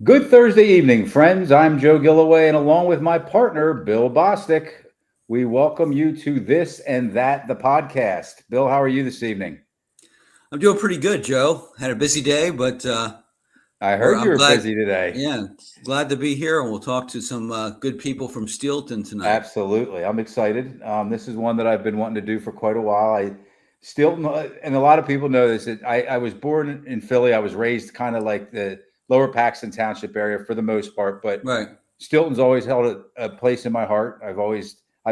Good Thursday evening, friends. I'm Joe Gilloway, and along with my partner, Bill Bostic, we welcome you to This and That, the podcast. Bill, how are you this evening? I'm doing pretty good, Joe. Had a busy day, but I heard you I'm were glad. busy today. Yeah, glad to be here, and we'll talk to some good people from Steelton tonight. Absolutely. I'm excited. This is one that I've been wanting to do for quite a while. I still, and a lot of people know this, that I was born in Philly. I was raised kind of like the lower Paxton Township area for the most part, but Right. Stilton's always held a place in my heart. I've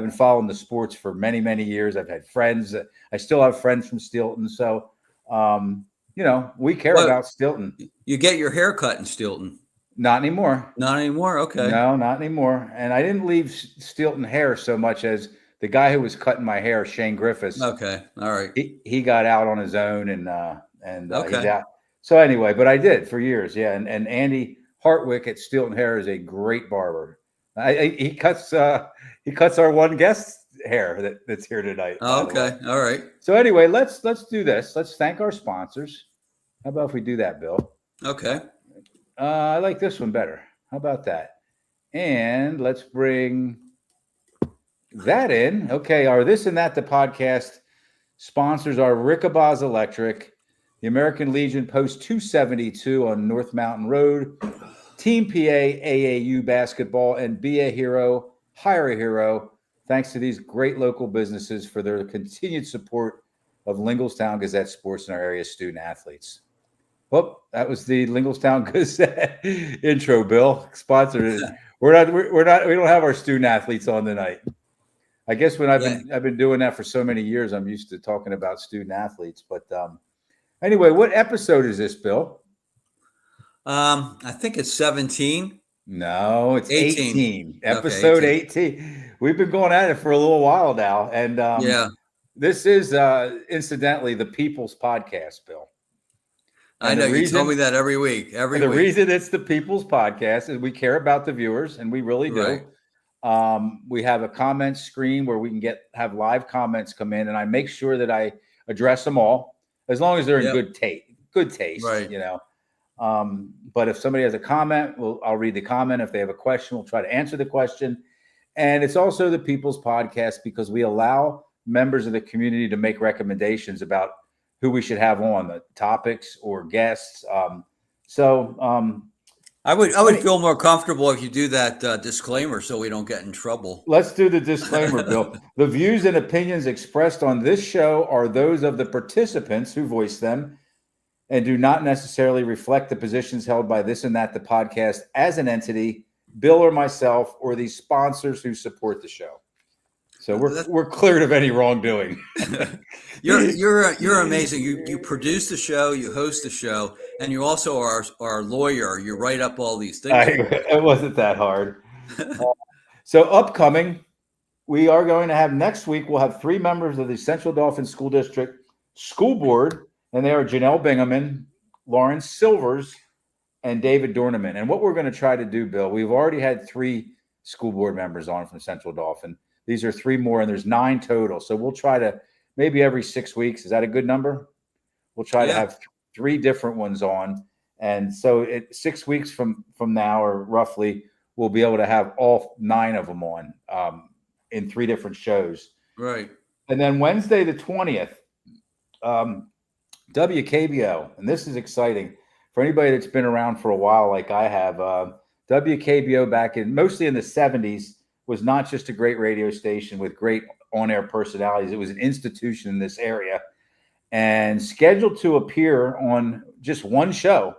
been following the sports for many, many years. I've had friends. I still have friends from Stilton. So, we care Well, about Stilton. you get your hair cut in Steelton? Not anymore. Not anymore. Okay. No, not anymore. And I didn't leave Stilton hair so much as the guy who was cutting my hair, Shane Griffiths. Okay. All right. He got out on his own and he's Okay. out. So anyway, but I did for years, yeah. And Andy Hartwick at Steelton Hair is a great barber. He cuts our one guest hair that's here tonight. Oh, okay. All right. So anyway, let's do this. Let's thank our sponsors. How about if we do that, Bill? Okay. I like this one better. How about that? And let's bring that in. Okay, our This and That the podcast sponsors are Rickaba's Electric, the American Legion Post 272 on North Mountain Road, Team PA AAU basketball, and Be a Hero, Hire a Hero. Thanks to these great local businesses for their continued support of Linglestown Gazette sports and our area student athletes. Well, that was the Linglestown Gazette intro, Bill. Sponsored. We don't have our student athletes on tonight. I guess when I've been doing that for so many years, I'm used to talking about student athletes. But anyway, what episode is this, Bill? I think it's 17. No, it's 18. Episode okay, 18. We've been going at it for a little while now. And this is incidentally the People's Podcast, Bill. And I know you tell me that every week. The reason it's the People's Podcast is we care about the viewers, and we really do. Right. We have a comment screen where we can have live comments come in, and I make sure that I address them all, as long as they're in good taste, right? But if somebody has a comment, I'll read the comment. If they have a question, we'll try to answer the question. And it's also the People's Podcast because we allow members of the community to make recommendations about who we should have on, the topics or guests. I would feel more comfortable if you do that disclaimer so we don't get in trouble. Let's do the disclaimer, Bill. The views and opinions expressed on this show are those of the participants who voice them and do not necessarily reflect the positions held by This and That the podcast as an entity, Bill or myself, or the sponsors who support the show. So we're cleared of any wrongdoing. You're amazing. You produce the show, you host the show, and you also are our lawyer. You write up all these things. It wasn't that hard. So upcoming, we are going to have next week. We'll have 3 members of the Central Dauphin School District School Board, and they are Janelle Bingaman, Lawrence Silvers, and David Dorneman. And what we're going to try to do, Bill, we've already had 3 school board members on from Central Dauphin. These are 3 more, and there's 9 total. So we'll try to maybe every 6 weeks. Is that a good number? We'll try to have 3 different ones on. And so 6 weeks from now, or roughly, we'll be able to have all 9 of them on in 3 different shows. Right. And then Wednesday, the 20th, WKBO, and this is exciting for anybody that's been around for a while like I have. WKBO back mostly in the 70s was not just a great radio station with great on-air personalities. It was an institution in this area. And scheduled to appear on just one show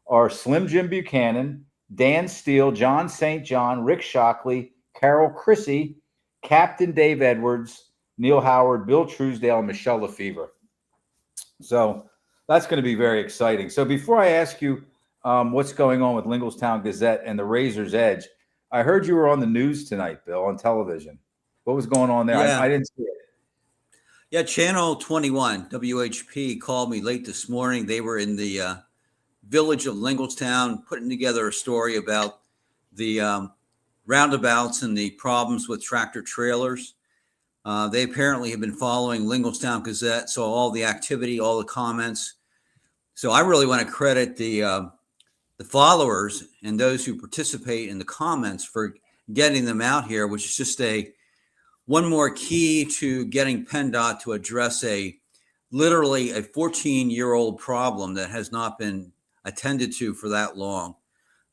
are Slim Jim Buchanan, Dan Steele, John St. John, Rick Shockley, Carol Chrissy, Captain Dave Edwards, Neil Howard, Bill Truesdale, and Michelle Lefevre. So that's going to be very exciting. So before I ask you what's going on with Linglestown Gazette and the Razor's Edge, I heard you were on the news tonight, Bill, on television. What was going on there? Yeah. I didn't see it. Yeah, Channel 21, WHP, called me late this morning. They were in the village of Linglestown putting together a story about the roundabouts and the problems with tractor trailers. They apparently have been following Linglestown Gazette, so all the activity, all the comments. So I really want to credit the the followers and those who participate in the comments for getting them out here, which is just one more key to getting PennDOT to address literally a 14-year-old problem that has not been attended to for that long.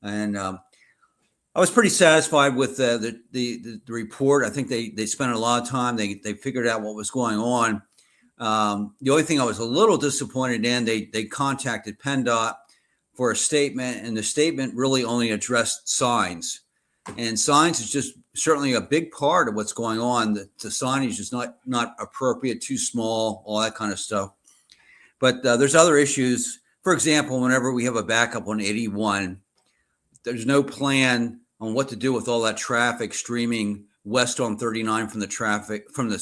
And I was pretty satisfied with the report. I think they spent a lot of time. They figured out what was going on. The only thing I was a little disappointed in, they contacted PennDOT for a statement, and the statement really only addressed signs. And signs is just certainly a big part of what's going on. The signage is not appropriate, too small, all that kind of stuff. But there's other issues. For example, whenever we have a backup on 81, there's no plan on what to do with all that traffic streaming west on 39 from the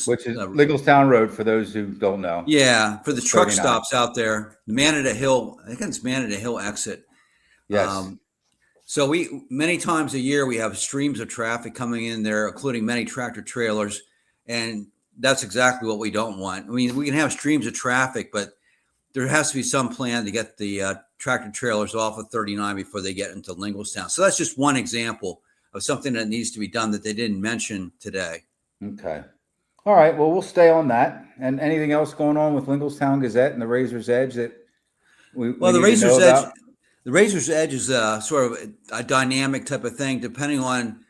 which is Ligglestown Road, for those who don't know. Yeah, for the truck 39. stops out there, the Manada Hill, I think it's Manada Hill exit. Yes. So we many times a year we have streams of traffic coming in there, including many tractor trailers, and that's exactly what we don't want. I mean, we can have streams of traffic, but there has to be some plan to get the tractor trailers off of 39 before they get into Ligglestown. So that's just one example of something that needs to be done that they didn't mention today. Okay. All right. Well, we'll stay on that. And anything else going on with Ligglestown Gazette and the Razor's Edge that we the need to know about? The Razor's Edge is sort of a dynamic type of thing, depending on,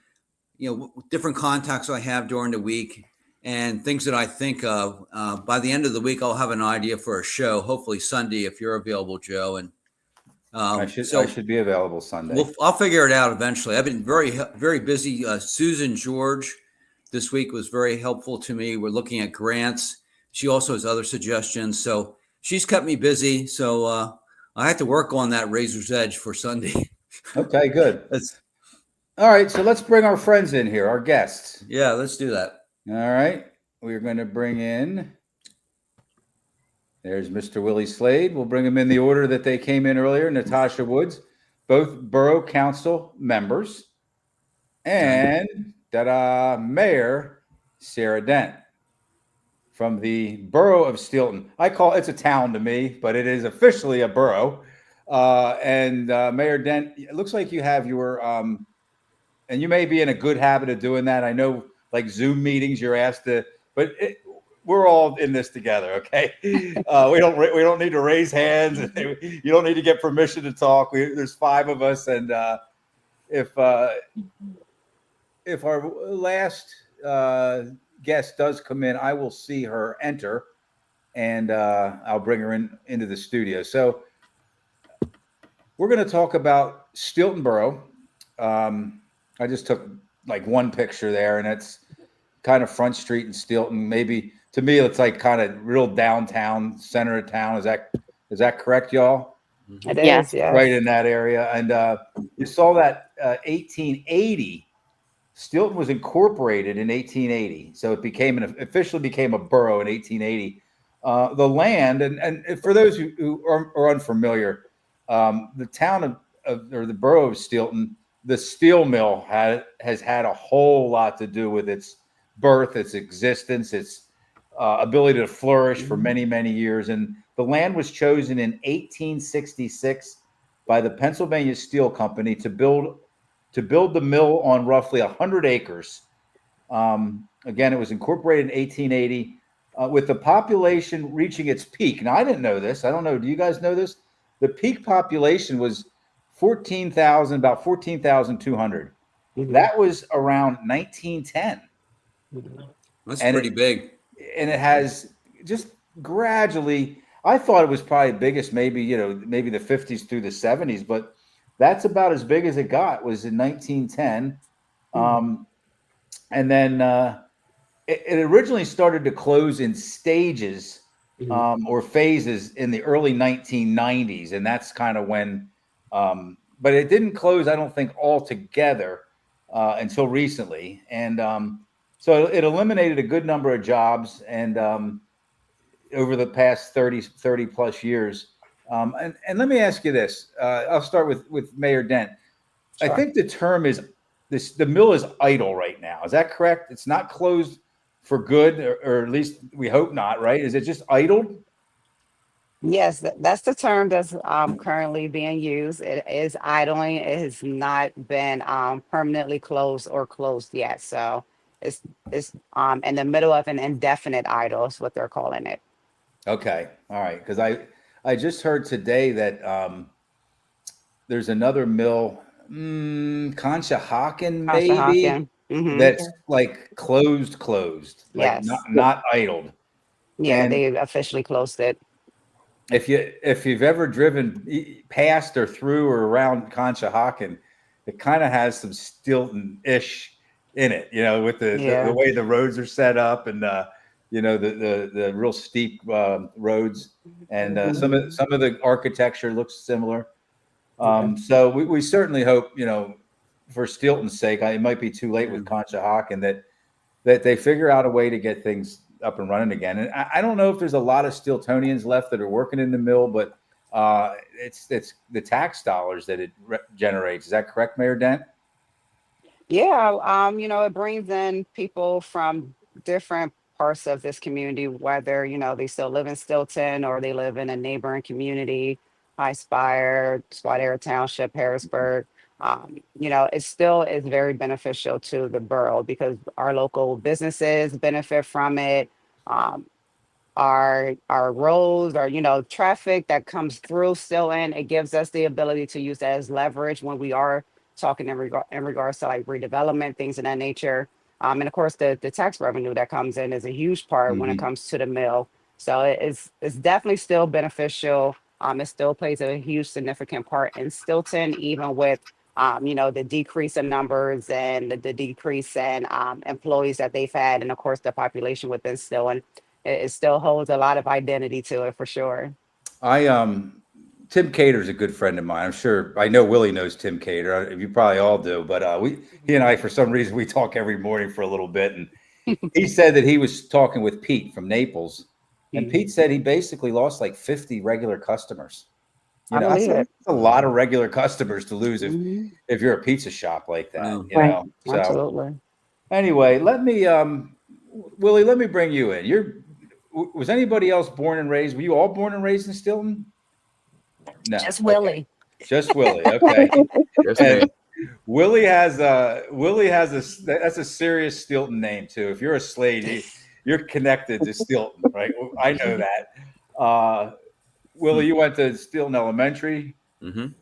different contacts I have during the week and things that I think of. By the end of the week, I'll have an idea for a show, hopefully Sunday, if you're available, Joe. And I should be available Sunday. Well, I'll figure it out eventually. I've been very, very busy. Susan George this week was very helpful to me. We're looking at grants. She also has other suggestions. So she's kept me busy. So I have to work on that Razor's Edge for Sunday. Okay, good. All right. So let's bring our friends in here, our guests. Yeah, let's do that. All right. We're going to bring in. There's Mr. Willie Slade. We'll bring him in the order that they came in earlier. Natashia Woods, both Borough Council members, and Mayor Ciera Dent from the Borough of Steelton. It's a town to me, but it is officially a borough. And Mayor Dent, it looks like you have your, and you may be in a good habit of doing that. I know, like Zoom meetings, you're asked to, but we're all in this together, okay? We don't need to raise hands. You don't need to get permission to talk. There's 5 of us, and if our last guest does come in, I will see her enter, and I'll bring her into the studio. So we're going to talk about Steelton Borough. I just took like one picture there, and it's kind of Front Street in Steelton. Maybe to me, it's like kind of real downtown, center of town. Is that correct, y'all? It is, yes. Right in that area. And you saw that 1880, Steelton was incorporated in 1880. So it officially became a borough in 1880. The land, and for those who are unfamiliar, the town or the borough of Steelton, the steel mill has had a whole lot to do with its birth, its existence, its ability to flourish for many, many years. And the land was chosen in 1866 by the Pennsylvania Steel Company to build the mill on roughly 100 acres. Again, it was incorporated in 1880 with the population reaching its peak. Now, I didn't know this. I don't know. Do you guys know this? The peak population was about 14,200. Mm-hmm. That was around 1910. That's pretty big. And it has just gradually, I thought it was probably biggest maybe the 50s through the 70s, but that's about as big as it got, was in 1910. And then it originally started to close in stages or phases in the early 1990s. And that's kind of when, but it didn't close, I don't think, altogether until recently. And so it eliminated a good number of jobs and over the past 30 plus years. And let me ask you this. I'll start with Mayor Dent. Sure. I think the term is the mill is idle right now. Is that correct? It's not closed for good, or at least we hope not, right? Is it just idled? Yes, that's the term that's currently being used. It is idling. It has not been permanently closed or closed yet. So it's in the middle of an indefinite idle is what they're calling it. Okay, all right. Because I just heard today that there's another mill, Conshohocken maybe, Conshohocken. Mm-hmm. that's like closed, like not Yes. not idled. Yeah, And they officially closed it. if you've ever driven past or through or around Conshohocken, it kind of has some Stilton-ish in it, with the Yeah. way the roads are set up and the real steep roads, and Hmm. some of the architecture looks similar. So we certainly hope, for Steelton's sake, it might be too late Yeah. with Conshohocken that they figure out a way to get things up and running again. And I don't know if there's a lot of Steeltonians left that are working in the mill, but it's the tax dollars that it generates. Is that correct, Mayor Dent? Yeah, it brings in people from different parts of this community, whether, they still live in Stilton or they live in a neighboring community, High Spire, Swadera Township, Harrisburg. It still is very beneficial to the borough because our local businesses benefit from it. Um, our roads, our traffic that comes through still in, it gives us the ability to use that as leverage when we are talking in regards to like redevelopment, things of that nature. And of course the tax revenue that comes in is a huge part when it Mm-hmm. comes to the mill. So it's definitely still beneficial. It still plays a huge significant part in Stilton, even with the decrease in numbers and the decrease in employees that they've had, and of course the population within Stilton, it still holds a lot of identity to it for sure. I Tim Cater's a good friend of mine. I'm sure I know Willie knows Tim Cater. You probably all do, but he and I, for some reason, we talk every morning for a little bit. And he said that he was talking with Pete from Naples, and Mhm. Pete said he basically lost like 50 regular customers. I That's believe a, it. that's a lot of regular customers to lose Mhm. if you're a pizza shop like that. Well, So Absolutely. anyway, Willie, let me bring you in. Was anybody else born and raised? Were you all born and raised in Stilton? No. Just Okay. Willie. Just Willie. Okay. yes, And ma'am. Willie has that's a serious Stilton name too. If you're a Slade, you're connected to Stilton, right? I know that. Willie, you went to Stilton Elementary, Mm-hmm. The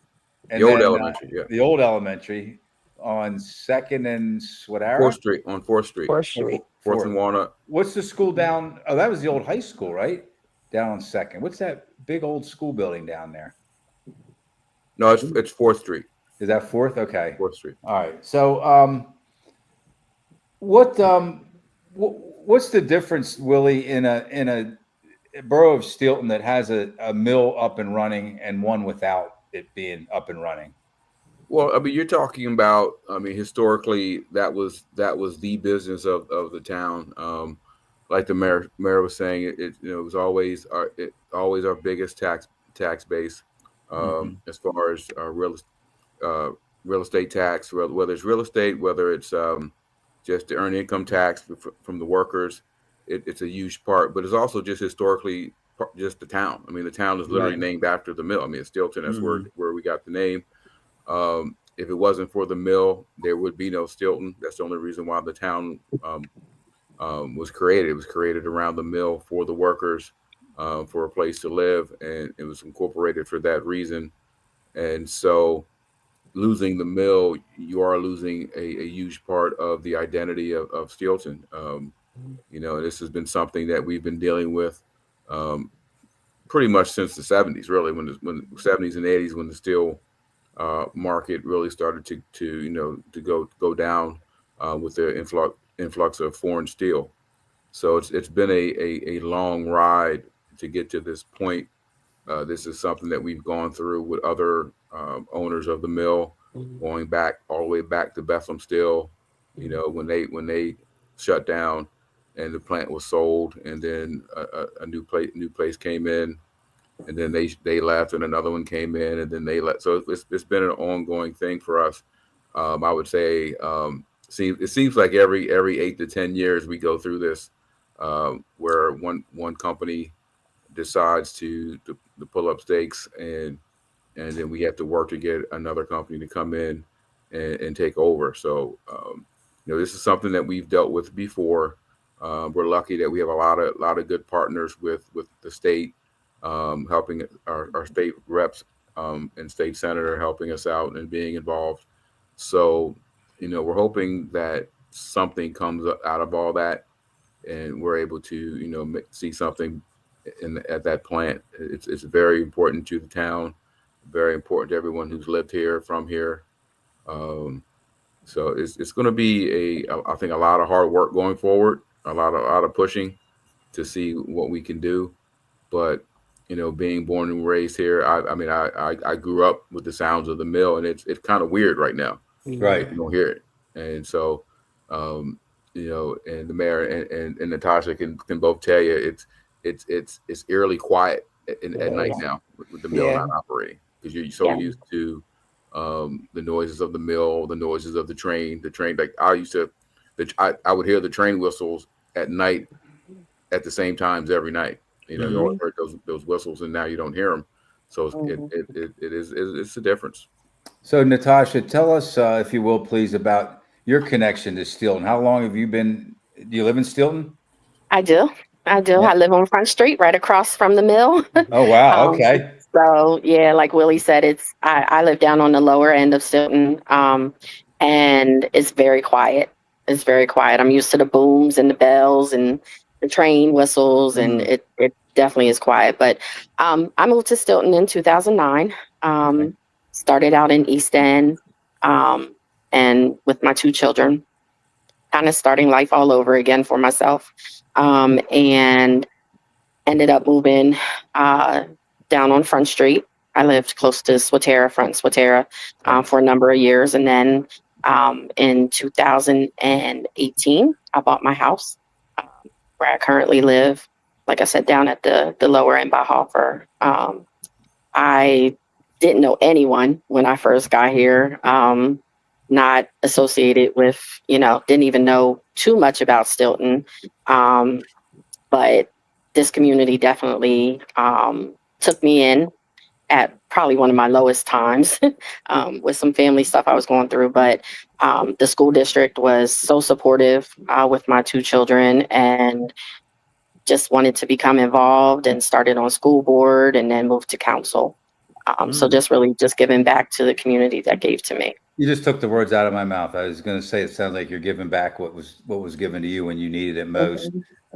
and old then elementary, yeah. the old elementary on Second and Fourth Swadera. Street on Fourth Street, 4th Street. Fourth Fourth. and Walnut. What's the school down? Oh, that was the old high school, right? Down on Second. What's that big old school building down there? No, it's Fourth Street. Is that Fourth? Okay. Fourth Street. All right. So, what what's the difference, Willie, in a borough of Steelton that has a mill up and running and one without it being up and running? Well, I mean, you're talking about. I mean, historically, that was the business of the town. Like the mayor was saying, it was always our biggest tax base, Mm-hmm. as far as uh, real estate tax, whether it's real estate, whether it's just the earned income tax from the workers. It's a huge part, but it's also just historically just the town. I mean, the town is literally Right. named after the mill. I mean, it's Stilton. That's Mm-hmm. where we got the name. If it wasn't for the mill, there would be no Stilton. That's the only reason why the town was created. It was created around the mill for the workers, for a place to live, and it was incorporated for that reason. And so, losing the mill, you are losing a huge part of the identity of Steelton. This has been something that we've been dealing with um, pretty much since the '70s, really, when the '70s and '80s, when the steel market really started to go down with the influx of foreign steel. So it's been a long ride to get to this point. This is something that we've gone through with other owners of the mill, Mhm. going back all the way back to Bethlehem Steel. When they shut down, and the plant was sold, and then a new place came in, and then they left, and another one came in, and then they left. So it's been an ongoing thing for us. I would say, it seems like every 8 to 10 years we go through this, where one company decides to pull up stakes, and then we have to work to get another company to come in and take over. So this is something that we've dealt with before. We're lucky that we have a lot of good partners with the state, helping our state reps and state senator helping us out and being involved. So we're hoping that something comes out of all that, and we're able to see something at that plant. It's very important to the town, very important to everyone who's lived here, from here. So it's going to be I think a lot of hard work going forward, a lot of pushing to see what we can do. But being born and raised here, I grew up with the sounds of the mill, and it's kind of weird right now. Right. You don't hear it. And so and the mayor and Natashia can both tell you it's eerily quiet at night now with the mill not operating, because you're so used to the noises of the mill, the noises of the train. Like I used to, I would hear the train whistles at night at the same times every night. You always heard those whistles, and now you don't hear them. So it's a difference. So Natasha, tell us, if you will, please, about your connection to Steelton. How long have you been? Do you live in Steelton? I do. Yeah. I live on Front Street, right across from the mill. Oh, wow. Okay. So yeah, like Willie said, I live down on the lower end of Steelton, and it's very quiet. It's very quiet. I'm used to the booms and the bells and the train whistles, and it definitely is quiet. But I moved to Steelton in 2009. Started out in East End, and with my two children, kind of starting life all over again for myself, and ended up moving down on Front Street. I lived close to Front Swatera, for a number of years. And then in 2018, I bought my house where I currently live, like I said, down at the lower end by Hoffer. I didn't know anyone when I first got here, not associated with, didn't even know too much about Steelton. But this community definitely took me in at probably one of my lowest times with some family stuff I was going through. But the school district was so supportive with my two children, and just wanted to become involved, and started on school board and then moved to council. So just really just giving back to the community that gave to me. You just took the words out of my mouth. I was going to say, it sounds like you're giving back what was given to you when you needed it most.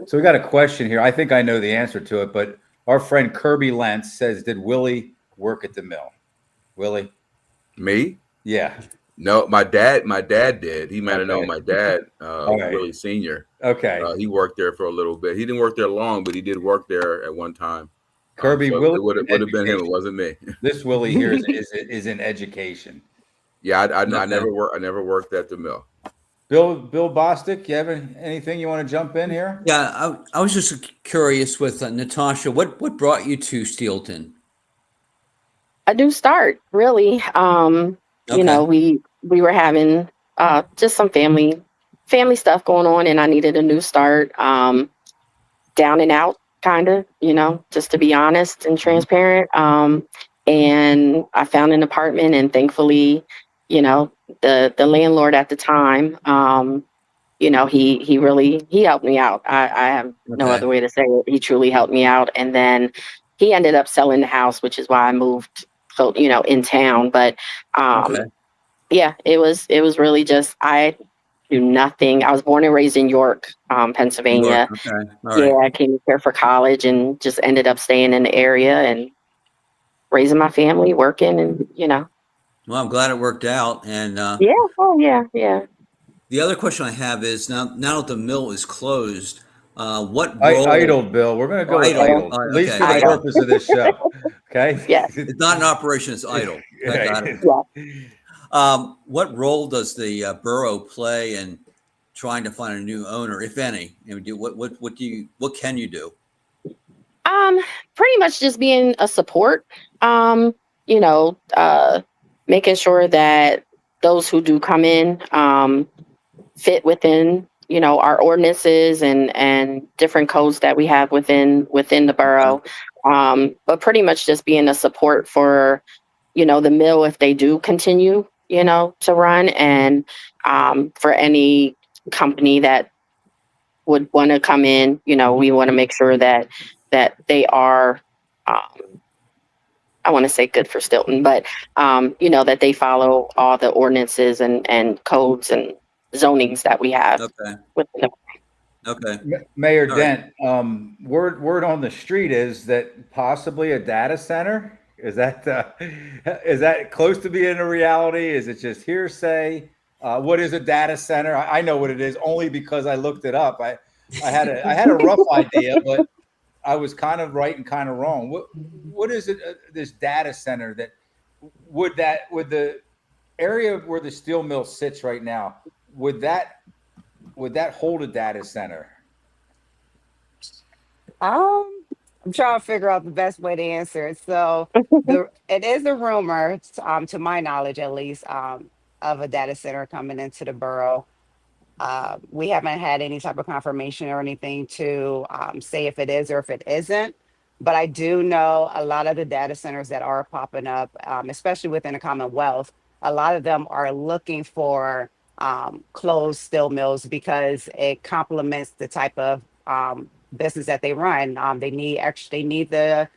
So we got a question here. I think I know the answer to it, but our friend Kirby Lentz says, did Willie work at the mill? Willie? Me? Yeah. No, my dad did. He might have known my dad, Willie Sr. Okay. He worked there for a little bit. He didn't work there long, but he did work there at one time. Kirby, so Willie it would have been him. It wasn't me. This Willie here is in education. Yeah, I never worked at the mill. Bill Bostic, you have anything you want to jump in here? Yeah, I was just curious with Natasha, what brought you to Steelton? A new start, really. We were having just some family stuff going on, and I needed a new start. Down and out, kind of, just to be honest and transparent. And I found an apartment, and thankfully, the landlord at the time, he helped me out. I have no other way to say it. He truly helped me out. And then he ended up selling the house, which is why I moved, in town. But it was really just, I do nothing. I was born and raised in York, Pennsylvania. I came here for college and just ended up staying in the area and raising my family, working, and Well, I'm glad it worked out. And yeah. The other question I have is, now that the mill is closed, what role? Idle, Bill. We're going to go with idle, at least for the purpose of this show. Okay. Yeah. It's not an operation; it's idle. I got it. Yeah. What role does the borough play in trying to find a new owner, if any? What can you do? Pretty much just being a support. Making sure that those who do come in fit within, our ordinances and different codes that we have within the borough. But pretty much just being a support for, the mill if they do continue, to run, and for any company that would want to come in, we want to make sure that they are, I want to say good for Steelton, but that they follow all the ordinances and codes and zonings that we have. Okay. Within the Okay. Mayor All right. Dent, word on the street is that possibly a data center. Is that close to being a reality? Is it just hearsay? What is a data center? I know what it is only because I looked it up. I had a rough idea, but I was kind of right and kind of wrong. What is it? This data center would the area where the steel mill sits right now, would that hold a data center? I'm trying to figure out the best way to answer it. So it is a rumor, to my knowledge at least, of a data center coming into the borough. We haven't had any type of confirmation or anything to say if it is or if it isn't. But I do know a lot of the data centers that are popping up, especially within the Commonwealth, a lot of them are looking for closed steel mills because it complements the type of business that they run. They need the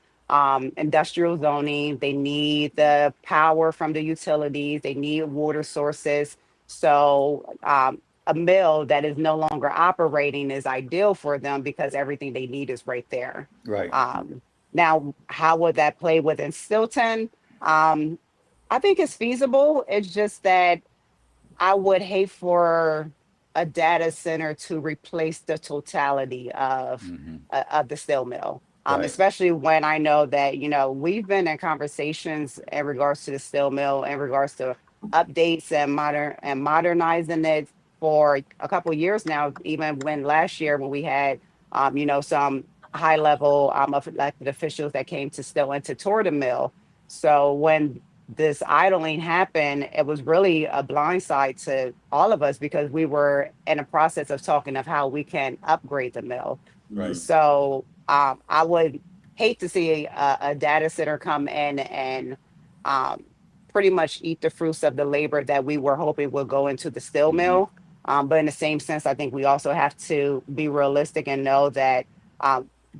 industrial zoning, they need the power from the utilities, they need water sources. So a mill that is no longer operating is ideal for them because everything they need is right there. Right. Now, how would that play within Steelton? I think it's feasible. It's just that I would hate for a data center to replace the totality of the steel mill. Right. Especially when I know that, we've been in conversations in regards to the steel mill, in regards to updates and modernizing it for a couple of years now, even when last year when we had, some high level of elected officials that came to Steelton to tour the mill. So when this idling happened, it was really a blindside to all of us because we were in a process of talking of how we can upgrade the mill. Right. So I would hate to see a data center come in and pretty much eat the fruits of the labor that we were hoping would go into the steel mill. But in the same sense, I think we also have to be realistic and know that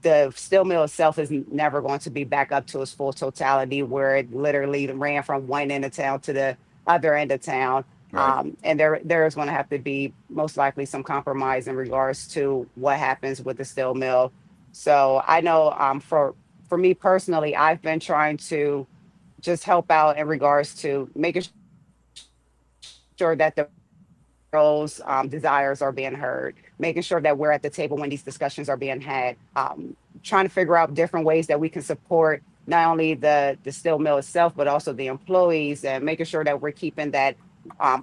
the steel mill itself is never going to be back up to its full totality where it literally ran from one end of town to the other end of town. Right. And there is going to have to be most likely some compromise in regards to what happens with the steel mill. So I know for me personally, I've been trying to just help out in regards to making sure that the girls' desires are being heard, making sure that we're at the table when these discussions are being had, trying to figure out different ways that we can support not only the steel mill itself, but also the employees, and making sure that we're keeping that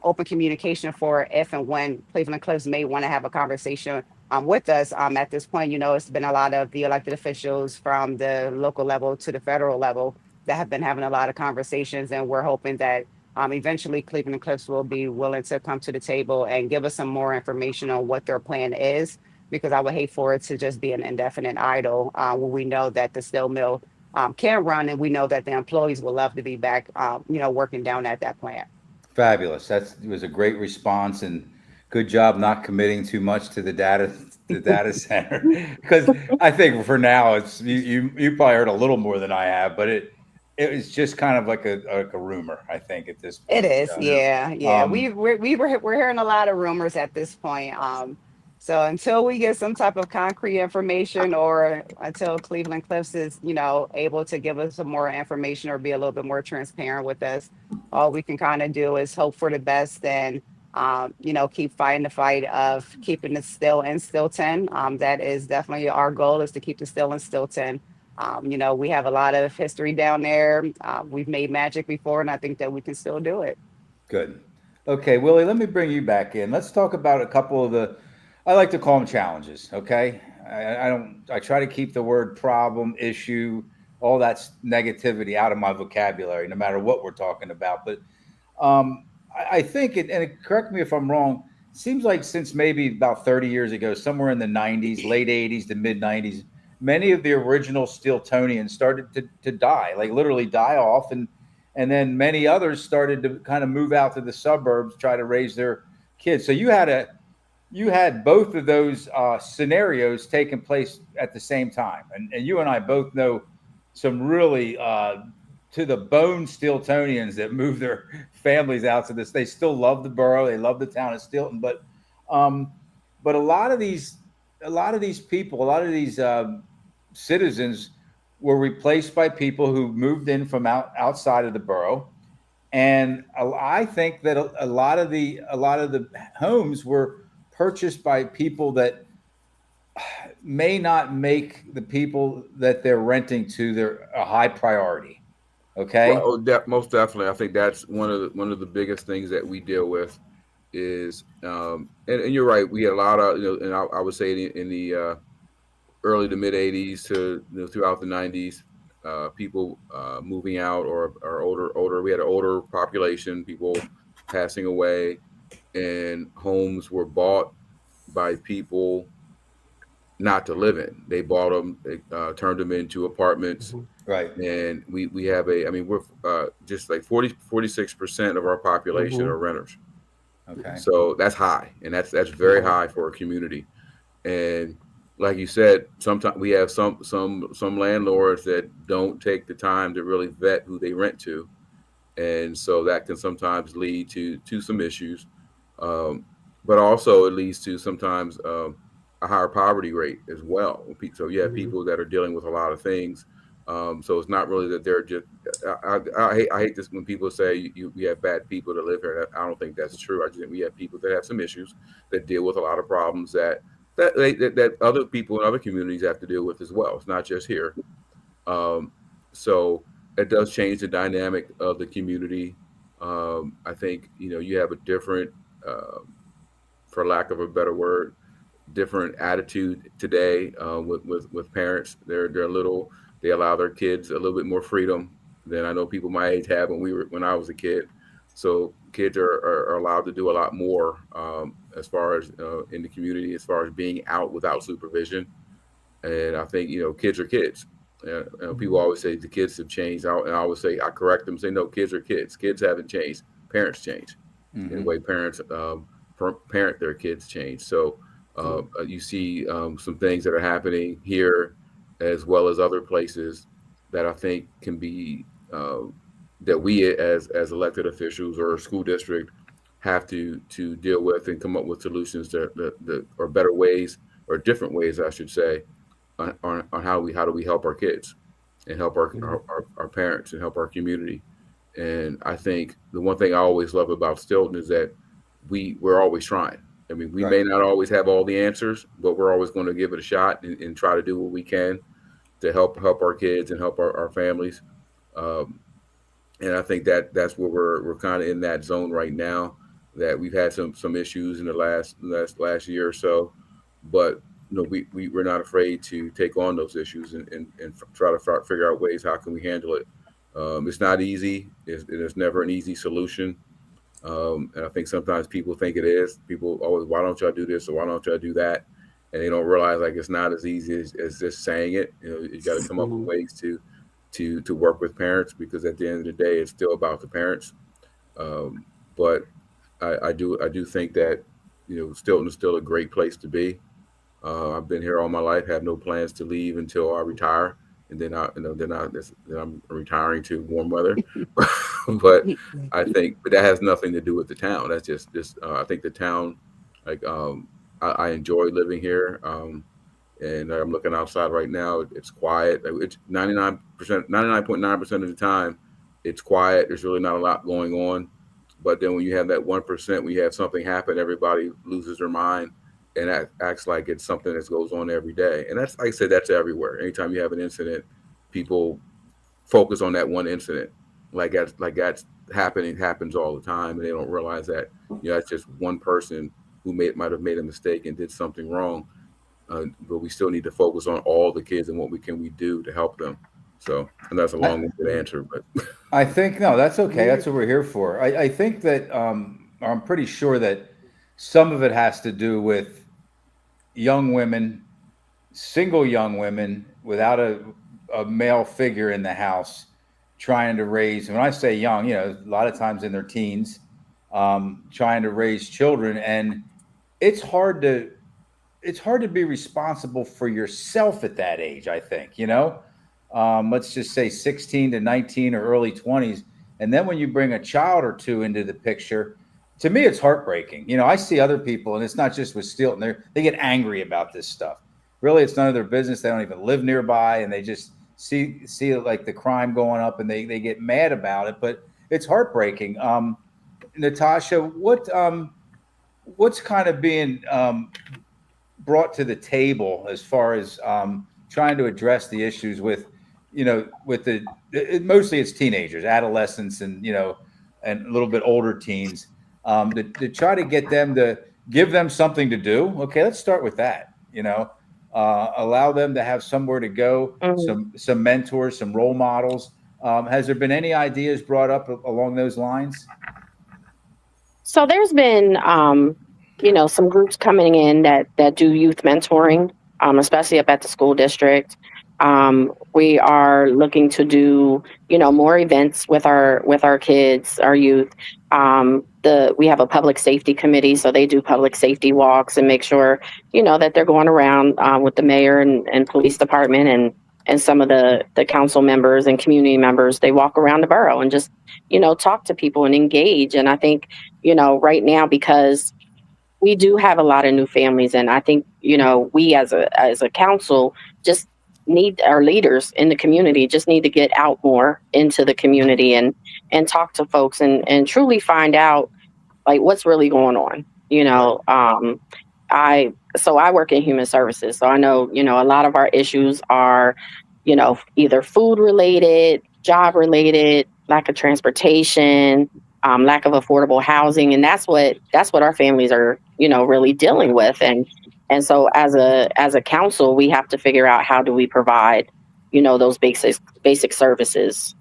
open communication for if and when Cleveland Cliffs may want to have a conversation with us. At this point, it's been a lot of the elected officials from the local level to the federal level that have been having a lot of conversations, and we're hoping that eventually Cleveland Cliffs will be willing to come to the table and give us some more information on what their plan is, because I would hate for it to just be an indefinite idle when we know that the steel mill can run, and we know that the employees will love to be back, working down at that plant. Fabulous. It was a great response, and good job not committing too much to the data center. Because I think for now it's you probably heard a little more than I have, but it was just kind of like a rumor, I think, at this point. It is, yeah. We're hearing a lot of rumors at this point. So until we get some type of concrete information, or until Cleveland Cliffs is, able to give us some more information or be a little bit more transparent with us, all we can kind of do is hope for the best and, keep fighting the fight of keeping the still in Steelton. That is definitely our goal, is to keep the still in Steelton. We have a lot of history down there. We've made magic before, and I think that we can still do it. Good. Okay, Willie, let me bring you back in. Let's talk about a couple of I like to call them challenges. Okay. I try to keep the word problem, issue, all that negativity out of my vocabulary, no matter what we're talking about. But I think, correct me if I'm wrong, it seems like since maybe about 30 years ago, somewhere in the 90s, late 80s to mid 90s, many of the original Steeltonians started to die, like literally die off, and then many others started to kind of move out to the suburbs, try to raise their kids. So you had both of those scenarios taking place at the same time, and you and I both know some really to the bone Steeltonians that move their families out to this. They still love the borough, they love the town of Steelton, but a lot of these people, a lot of these citizens were replaced by people who moved in from outside of the borough, and I think that a lot of the homes were purchased by people that may not make the people that they're renting to a high priority. Okay. Well, most definitely. I think that's one of the biggest things that we deal with is, and you're right. We had a lot of, and I would say in the early to mid 80s to throughout the 90s, people moving out or older. We had an older population, people passing away, and homes were bought by people not to live in. They bought them, turned them into apartments. Right. And we have we're just like 46% of our population are renters. Okay. So that's high, and that's very high for a community. And like you said, sometimes we have some landlords that don't take the time to really vet who they rent to, and so that can sometimes lead to some issues. But also it leads to sometimes a higher poverty rate as well. So you have people that are dealing with a lot of things. So it's not really that they're just. I hate this when people say we have bad people that live here. I don't think that's true. I just think we have people that have some issues, that deal with a lot of problems that other people in other communities have to deal with as well. It's not just here. So it does change the dynamic of the community. I think you have a different, for lack of a better word, different attitude today with parents. They're little. They allow their kids a little bit more freedom than I know people my age had when I was a kid. So kids are allowed to do a lot more as far as in the community, as far as being out without supervision. And I think kids are kids. People always say the kids have changed. And I always say, I correct them, say no, kids are kids. Kids haven't changed. Parents change. And the way parents parent their kids change. So you see some things that are happening here, as well as other places, that I think can be that we as elected officials or a school district have to deal with and come up with solutions that or better ways, or different ways, I should say, on how do we help our kids and help our parents and help our community. And I think the one thing I always love about Steelton is that we're always trying. I mean, we may not always have all the answers, but we're always going to give it a shot and try to do what we can to help our kids and help our families. And I think that's where we're kind of in that zone right now, that we've had some issues in the last year or so, but we're not afraid to take on those issues and try to figure out ways how can we handle it. It's not easy. It's never an easy solution. And I think sometimes people think it is. People always, why don't y'all do this or why don't y'all do that? And they don't realize like it's not as easy as just saying it. You got to come up with ways to work with parents, because at the end of the day, it's still about the parents. But I do think that Steelton is still a great place to be. I've been here all my life, have no plans to leave until I retire, and then I'm retiring to warm weather. But I think, that has nothing to do with the town. That's just I think the town, like I enjoy living here, and I'm looking outside right now. It's quiet. It's 99.9% of the time, it's quiet. There's really not a lot going on. But then when you have that 1%, when you have something happen, everybody loses their mind and acts like it's something that goes on every day. And that's, like I said, that's everywhere. Anytime you have an incident, people focus on that one incident, like that's happens all the time, and they don't realize that it's just one person who might have made a mistake and did something wrong. But we still need to focus on all the kids and what we can do to help them. So, and that's a long-winded answer, but I think no, that's okay. That's what we're here for. I think that I'm pretty sure that some of it has to do with young women single young women without a male figure in the house trying to raise, when I say young, you know, a lot of times in their teens, trying to raise children. And it's hard to be responsible for yourself at that age, I think, you know. Let's just say 16 to 19 or early 20s. And then when you bring a child or two into the picture, to me, it's heartbreaking. You know, I see other people, and it's not just with Steelton, they get angry about this stuff. Really, it's none of their business. They don't even live nearby, and they just see like the crime going up, and they get mad about it. But it's heartbreaking. Natashia, what's kind of being brought to the table as far as trying to address the issues with, you know, with mostly it's teenagers, adolescents, and, you know, and a little bit older teens, to try to get them to give them something to do. Okay, let's start with that. You know, allow them to have somewhere to go, some mentors, some role models. Has there been any ideas brought up along those lines? So there's been, you know, some groups coming in that do youth mentoring, especially up at the school district. We are looking to do, you know, more events with our kids, our youth. We have a public safety committee, so they do public safety walks and make sure, you know, that they're going around with the mayor and police department and some of the council members and community members. They walk around the borough and just, you know, talk to people and engage. And I think, you know, right now, because we do have a lot of new families, and I think, you know, we as a council just need our leaders in the community just need to get out more into the community and talk to folks and truly find out like what's really going on. You know, I work in human services, so I know, you know, a lot of our issues are, you know, either food related, job related, lack of transportation, lack of affordable housing, and that's what our families are, you know, really dealing with. And so as a council, we have to figure out how do we provide, you know, those basic services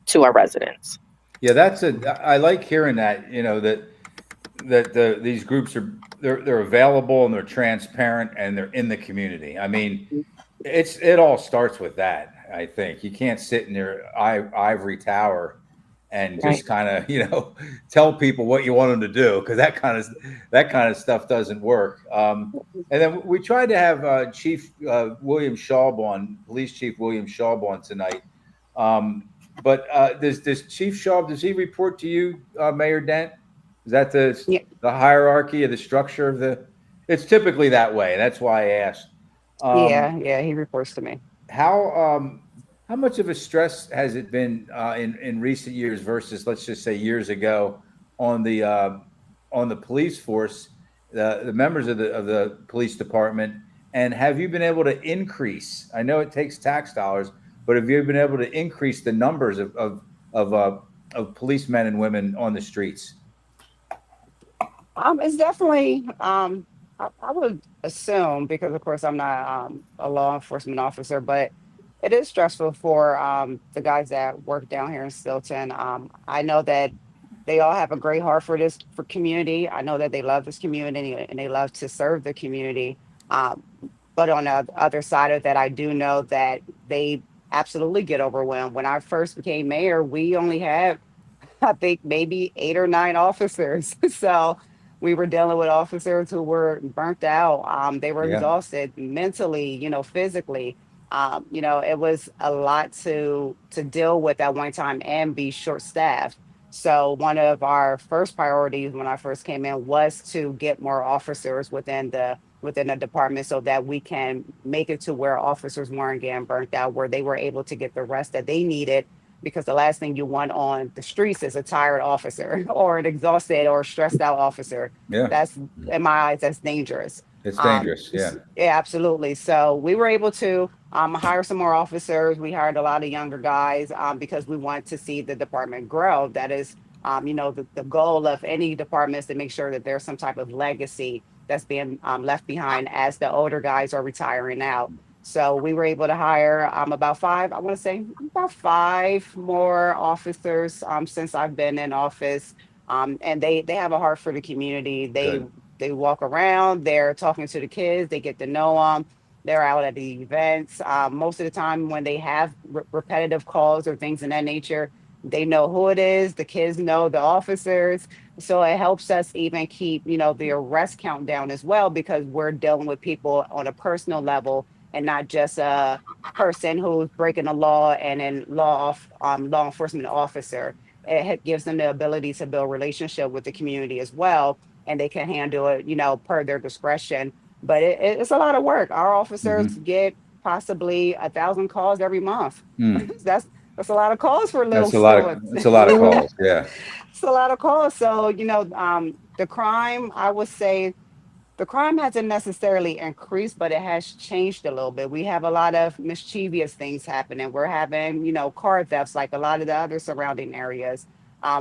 to our residents. Yeah, I like hearing that, you know, that these groups they're available and they're transparent and they're in the community. I mean, it all starts with that. I think you can't sit in your ivory tower and just kind of, you know, tell people what you want them to do, because that kind of stuff doesn't work. And then we tried to have Chief William Shaub on, Police Chief William Shaub on tonight. But does Chief Shaub, does he report to you, Mayor Dent? Is that the hierarchy of the structure of the? It's typically that way. That's why I asked. Yeah, he reports to me. How much of a stress has it been in recent years versus, let's just say, years ago on the police force, the members of the police department? And have you been able to increase? I know it takes tax dollars, but have you been able to increase the numbers of policemen and women on the streets? It's definitely, I would assume, because of course I'm not a law enforcement officer, but it is stressful for the guys that work down here in Steelton. I know that they all have a great heart for community. I know that they love this community and they love to serve the community. But on the other side of that, I do know that they absolutely get overwhelmed. When I first became mayor, we only had, I think, maybe 8 or 9 officers. So we were dealing with officers who were burnt out. They were exhausted mentally, you know, physically. You know, it was a lot to deal with at one time and be short staffed. So one of our first priorities when I first came in was to get more officers within the department so that we can make it to where officers weren't getting burnt out, where they were able to get the rest that they needed. Because the last thing you want on the streets is a tired officer or an exhausted or stressed out officer. Yeah. That's, in my eyes, that's dangerous. It's dangerous. Yeah, absolutely. So we were able to hire some more officers. We hired a lot of younger guys because we want to see the department grow. That is, you know, the goal of any department is to make sure that there's some type of legacy that's being left behind as the older guys are retiring out. So we were able to hire about 5 more officers since I've been in office. And they have a heart for the community. They walk around, they're talking to the kids, they get to know them. They're out at the events. Most of the time, when they have repetitive calls or things in that nature, they know who it is. The kids know the officers. So it helps us even keep, the arrest count down as well, because we're dealing with people on a personal level and not just a person who's breaking the law and then law enforcement officer. It gives them the ability to build relationship with the community as well, and they can handle it, per their discretion. But it's a lot of work. Our officers Mhm. get possibly 1,000 calls every month. Mm. That's a lot of calls for little That's a lot stores. of that's a lot of calls. Yeah. It's a lot of calls. So, the crime, I would say, the crime hasn't necessarily increased, but it has changed a little bit. We have a lot of mischievous things happening. We're having, car thefts like a lot of the other surrounding areas,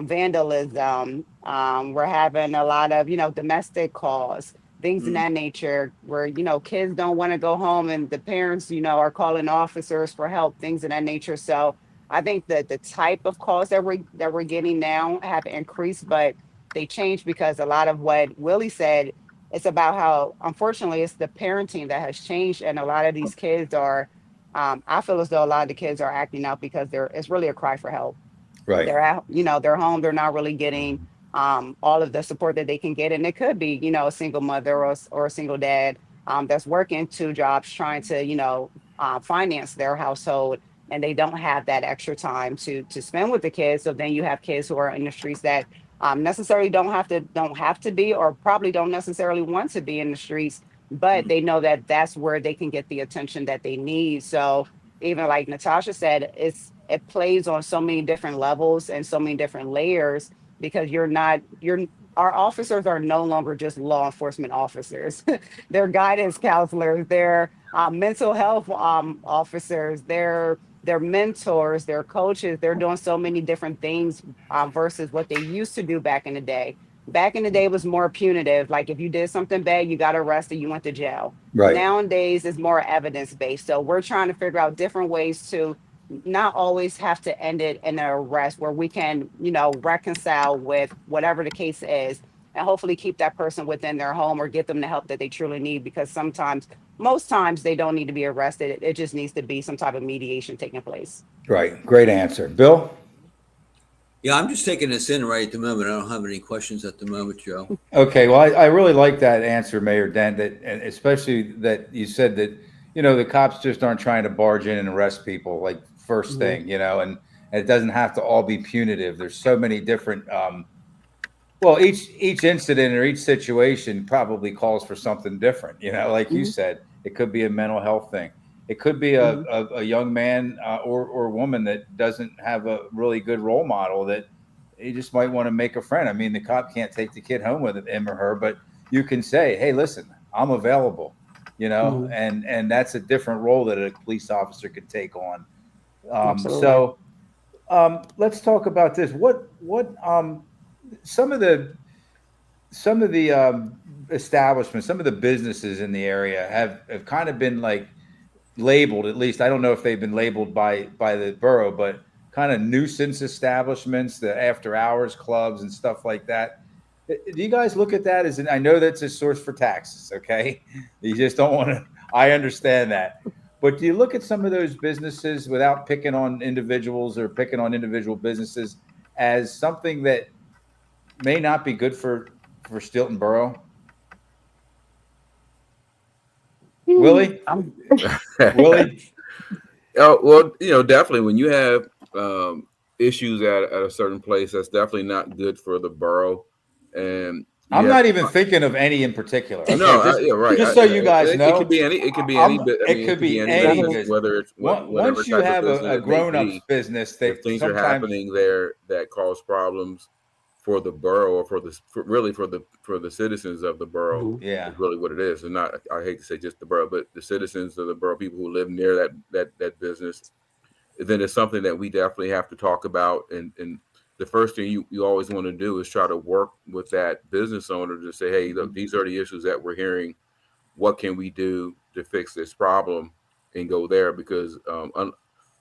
vandalism. We're having a lot of, domestic calls, things in Mm. that nature where, kids don't want to go home and the parents, are calling officers for help, things in that nature. So I think that the type of calls that we're getting now have increased, but they changed because a lot of what Willie said, it's about how, unfortunately, it's the parenting that has changed, and a lot of these kids are. I feel as though a lot of the kids are acting out because it's really a cry for help. Right. They're at, they're home. They're not really getting all of the support that they can get, and it could be, a single mother or a single dad that's working two jobs trying to, finance their household, and they don't have that extra time to spend with the kids. So then you have kids who are in the streets that necessarily don't have to be, or probably don't necessarily want to be in the streets, but they know that that's where they can get the attention that they need. So even like Natasha said, it plays on so many different levels and so many different layers, because our officers are no longer just law enforcement officers. They're guidance counselors, they're mental health officers, they're mentors, they're coaches. They're doing so many different things versus what they used to do back in the day. Back in the day, it was more punitive. Like if you did something bad, you got arrested, you went to jail. Right. Nowadays, it's more evidence based. So we're trying to figure out different ways to not always have to end it in an arrest, where we can, reconcile with whatever the case is, and hopefully keep that person within their home or get them the help that they truly need. Because most times, they don't need to be arrested. It just needs to be some type of mediation taking place. Right. Great answer. Bill? Yeah, I'm just taking this in right at the moment. I don't have any questions at the moment, Joe. Okay. Well, I really like that answer, Mayor Dent, and especially that you said that, the cops just aren't trying to barge in and arrest people like first thing, and it doesn't have to all be punitive. There's so many different, well, each incident or each situation probably calls for something different, like you said, it could be a mental health thing. It could be a young man or woman that doesn't have a really good role model, that you just might want to make a friend. I mean, the cop can't take the kid home with him or her, but you can say, hey, listen, I'm available, and that's a different role that a police officer could take on. So let's talk about this. What some of the establishments, some of the businesses in the area have kind of been like labeled, at least I don't know if they've been labeled by the borough, but kind of nuisance establishments, the after hours clubs and stuff like that. Do you guys look at that as I know that's a source for taxes, okay? You just don't want to, I understand that. But do you look at some of those businesses, without picking on individuals or picking on individual businesses, as something that may not be good for Steelton Borough? Willie? Willie? Oh, well, definitely when you have issues at a certain place, that's definitely not good for the borough. And I'm not even thinking of any in particular. Okay? No, yeah, right. Just so you guys know, it could be any. It could be any. It could be any business, whether it's whatever once you type have of business a grown-ups business, if things are happening there that cause problems for the borough, or for the citizens of the borough. Yeah, is really what it is. And not, I hate to say just the borough, but the citizens of the borough, people who live near that business. Then it's something that we definitely have to talk about. And the first thing you always want to do is try to work with that business owner to say, hey, look, these are the issues that we're hearing. What can we do to fix this problem, and go there? Because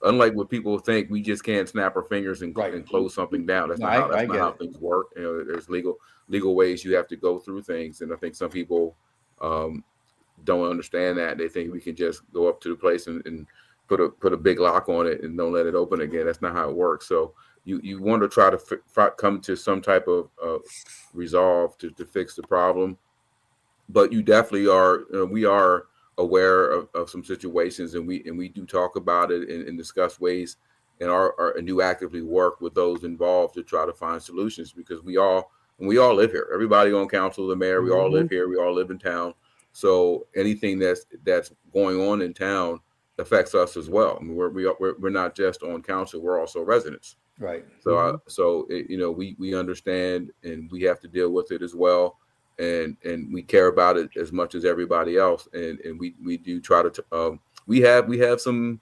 unlike what people think, we just can't snap our fingers and close something down. That's not how things work. There's legal ways you have to go through things. And I think some people don't understand that. They think we can just go up to the place and put a big lock on it and don't let it open again. That's not how it works. So you want to try to come to some type of resolve to fix the problem. But you definitely are. We are aware of some situations, and we do talk about it and discuss ways, and do actively work with those involved to try to find solutions, because we all live here. Everybody on council, the mayor, we all live here. We all live in town. So anything that's going on in town affects us as well. I mean, we're not just on council; we're also residents. Right. So we understand, and we have to deal with it as well. And we care about it as much as everybody else, and we do try to we have some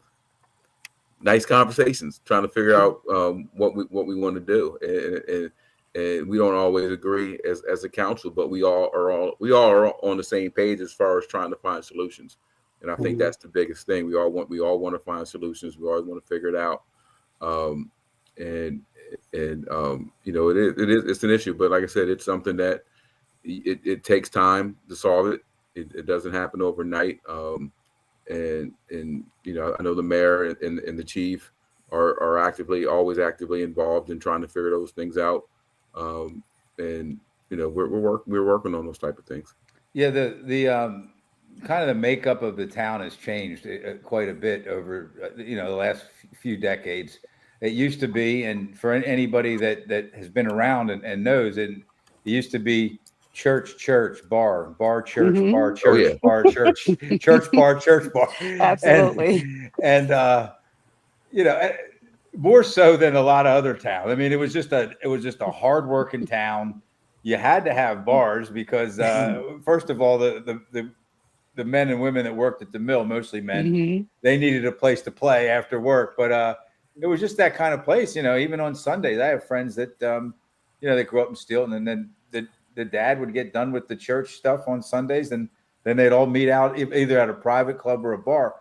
nice conversations trying to figure out what we want to do, and we don't always agree as a council, but we all are on the same page as far as trying to find solutions. And I think that's the biggest thing. We all want to find solutions. We always want to figure it out. It's an issue, but like I said, it's something that it takes time to solve it. It doesn't happen overnight. And I know the mayor and the chief are always actively involved in trying to figure those things out. We're working on those type of things. Yeah, the kind of the makeup of the town has changed quite a bit over the last few decades. It used to be, and for anybody that has been around and knows, it used to be church, bar, church, bar, church, bar, church, church, bar, church, bar. Absolutely. And more so than a lot of other towns. I mean, it was just a hardworking town. You had to have bars because first of all, the men and women that worked at the mill, mostly men, they needed a place to play after work. But it was just that kind of place. Even on Sundays, I have friends that they grew up in Steelton, and then the dad would get done with the church stuff on Sundays, and then they'd all meet out either at a private club or a bar.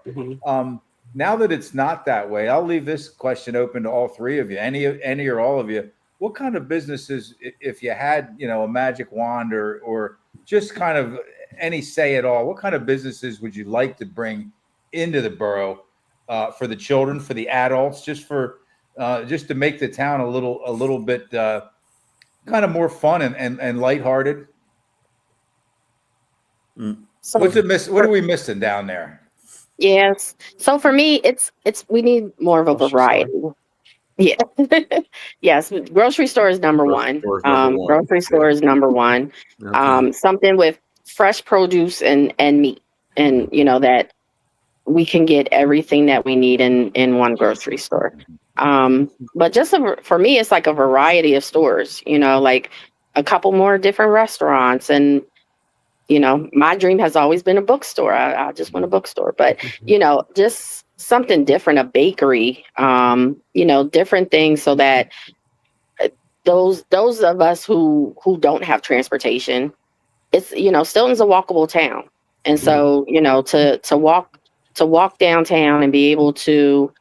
Now that it's not that way, I'll leave this question open to all three of you, any or all of you. What kind of businesses, if you had, a magic wand or just kind of any say at all, what kind of businesses would you like to bring into the borough for the children, for the adults, just to make the town a little bit kind of more fun and lighthearted? So What are we missing down there? Yes. So for me, it's we need more of a variety. Yeah. Yes. Grocery store is number one. Grocery store is number one. Okay. Something with fresh produce and meat, and that we can get everything that we need in one grocery store. But just for me, it's like a variety of stores, like a couple more different restaurants. And, my dream has always been a bookstore. I just want a bookstore, but, just something different, a bakery, different things so that those of us who don't have transportation, it's, Stilton's a walkable town. And so, to walk downtown and be able to,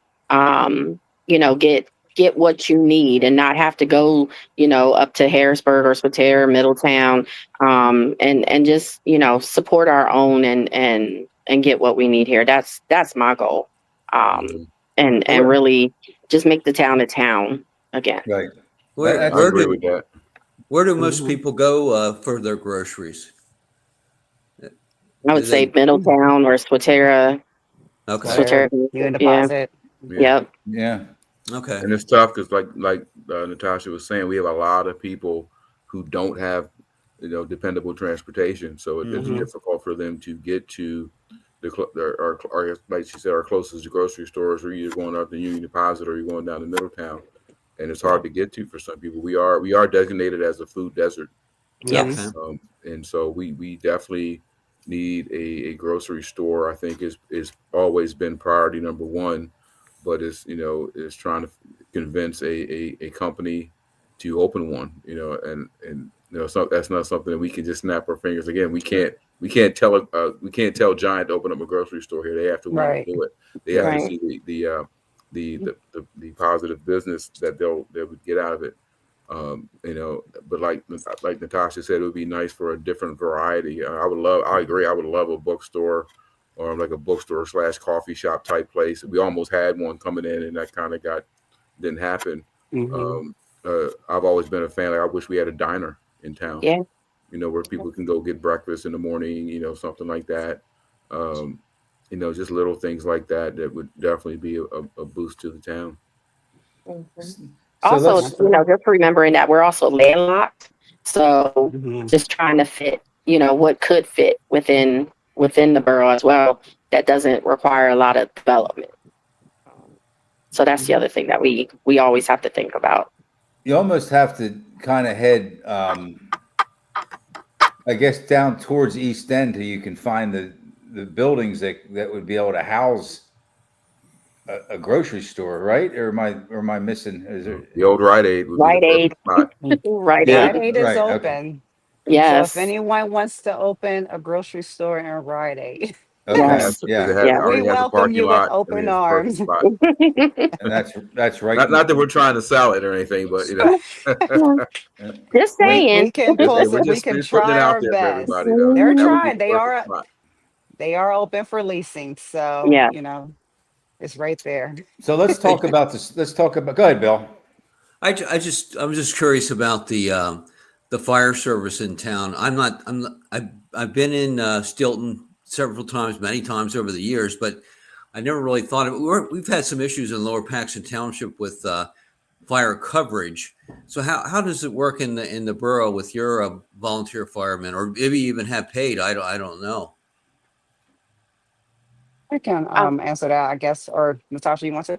get what you need and not have to go, up to Harrisburg or Spatera, Middletown, and just, support our own and get what we need here. That's my goal. And really just make the town a town again. Right. Where do most people go for their groceries? I would say Middletown or Spatera. Okay. Spatera. You in deposit. Yep. Yeah. Okay. And it's tough because, like Natasha was saying, we have a lot of people who don't have, dependable transportation. So it's difficult for them to get to our like she said, our closest grocery stores. We're either going up to Union Deposit or you're going down to Middletown, and it's hard to get to for some people. We are designated as a food desert. Yes. And so we definitely need a grocery store. I think is always been priority number one. But is trying to convince a company to open one, so that's not something that we can just snap our fingers. Again, we can't tell Giant to open up a grocery store here. They have to want to do it. They have to see the positive business that they would get out of it. But like Natasha said, it would be nice for a different variety. I agree. I would love a bookstore or like a bookstore / coffee shop type place. We almost had one coming in, and that kind of didn't happen. Mhm. I've always been a fan. Like, I wish we had a diner in town, Yeah. where people can go get breakfast in the morning, something like that. Um, just little things like that would definitely be a boost to the town. Mhm. So Also, let's just remembering that we're also landlocked. So Mhm. just trying to fit, what could fit within the borough as well that doesn't require a lot of development. So that's the other thing that we always have to think about. you almost have to kind of head, I guess, down towards East End till you can find the buildings that would be able to house a grocery store, right? Or am I missing? Is there? The old Rite Aid would be the Rite Aid, perfect spot. Rite Yeah, Rite Aid. Aid is right. Okay. open. So if Yes, anyone wants to open a grocery store in Rite Aid, Okay. yes, Yeah. yeah. we Already has a welcome parking you with lot. I mean, open it's a perfect arms. spot. And that's right. Not that we're trying to sell it or anything, but Just When We saying. can just, hey, post we're it. We just can putting it try out our there for best. everybody, though. They're That would be trying. the perfect spot. They are open for leasing. So, Yeah. it's right there. So let's talk about this. Let's talk about. Go ahead, Bill. I'm just curious about the fire service in town. I've been in Steelton several times, many times over the years, but I never really thought of it. We've had some issues in Lower Paxton Township with fire coverage. So how does it work in the borough with your volunteer firemen, or maybe even have paid? I don't know. I can Um, answer that, I guess. Or Natasha, you want to?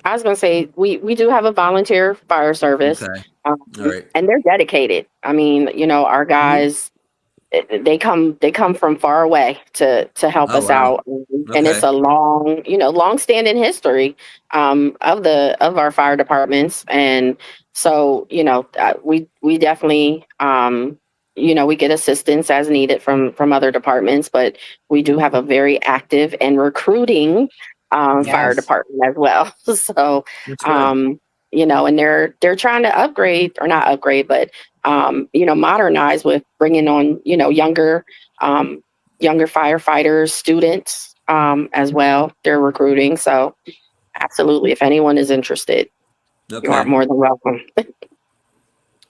I was going to say we do have a volunteer fire service, Okay, um, all right. and they're dedicated. I mean, our guys they come from far away to help Oh us wow. out, and it's Okay. a long standing history of our fire departments, and so we definitely we get assistance as needed from other departments, but we do have a very active and recruiting fire Yes. department as well. So That's good. and they're trying to upgrade, or not upgrade, but modernize with bringing on, younger firefighters, students, as well. They're recruiting. So absolutely. If anyone is interested, you are Okay. more than welcome.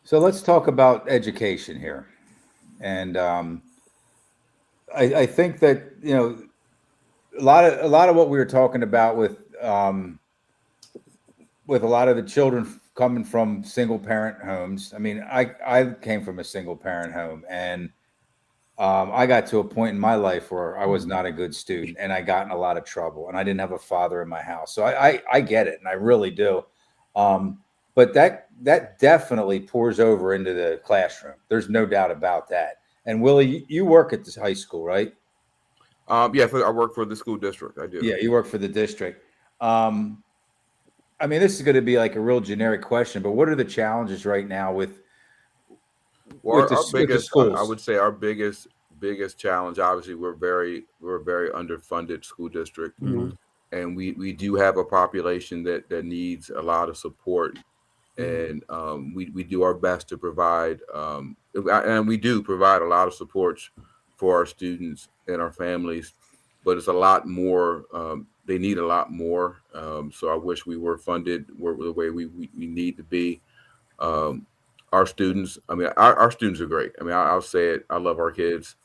So let's talk about education here, and I think that a lot of what we were talking about with a lot of the children coming from single parent homes. I mean, I came from a single parent home, and I got to a point in my life where I was not a good student, and I got in a lot of trouble, and I didn't have a father in my house. So I get it, and I really do. But that definitely pours over into the classroom. There's no doubt about that. And Willie, you work at this high school, right? Yeah, I work for the school district. I do. Yeah, you work for the district. I mean, this is going to be like a real generic question, but what are the challenges right now with Well, with the our with the biggest, I schools? would say, our biggest challenge. Obviously, we're a very underfunded school district, Mhm. and we do have a population that needs a lot of support, and we do our best to provide, and we do provide a lot of supports for our students and our families, but it's a lot more. They need a lot more. So I wish we were funded the way we need to be. Um, our students, I mean, our students are great. I mean, I'll say it. I love our kids.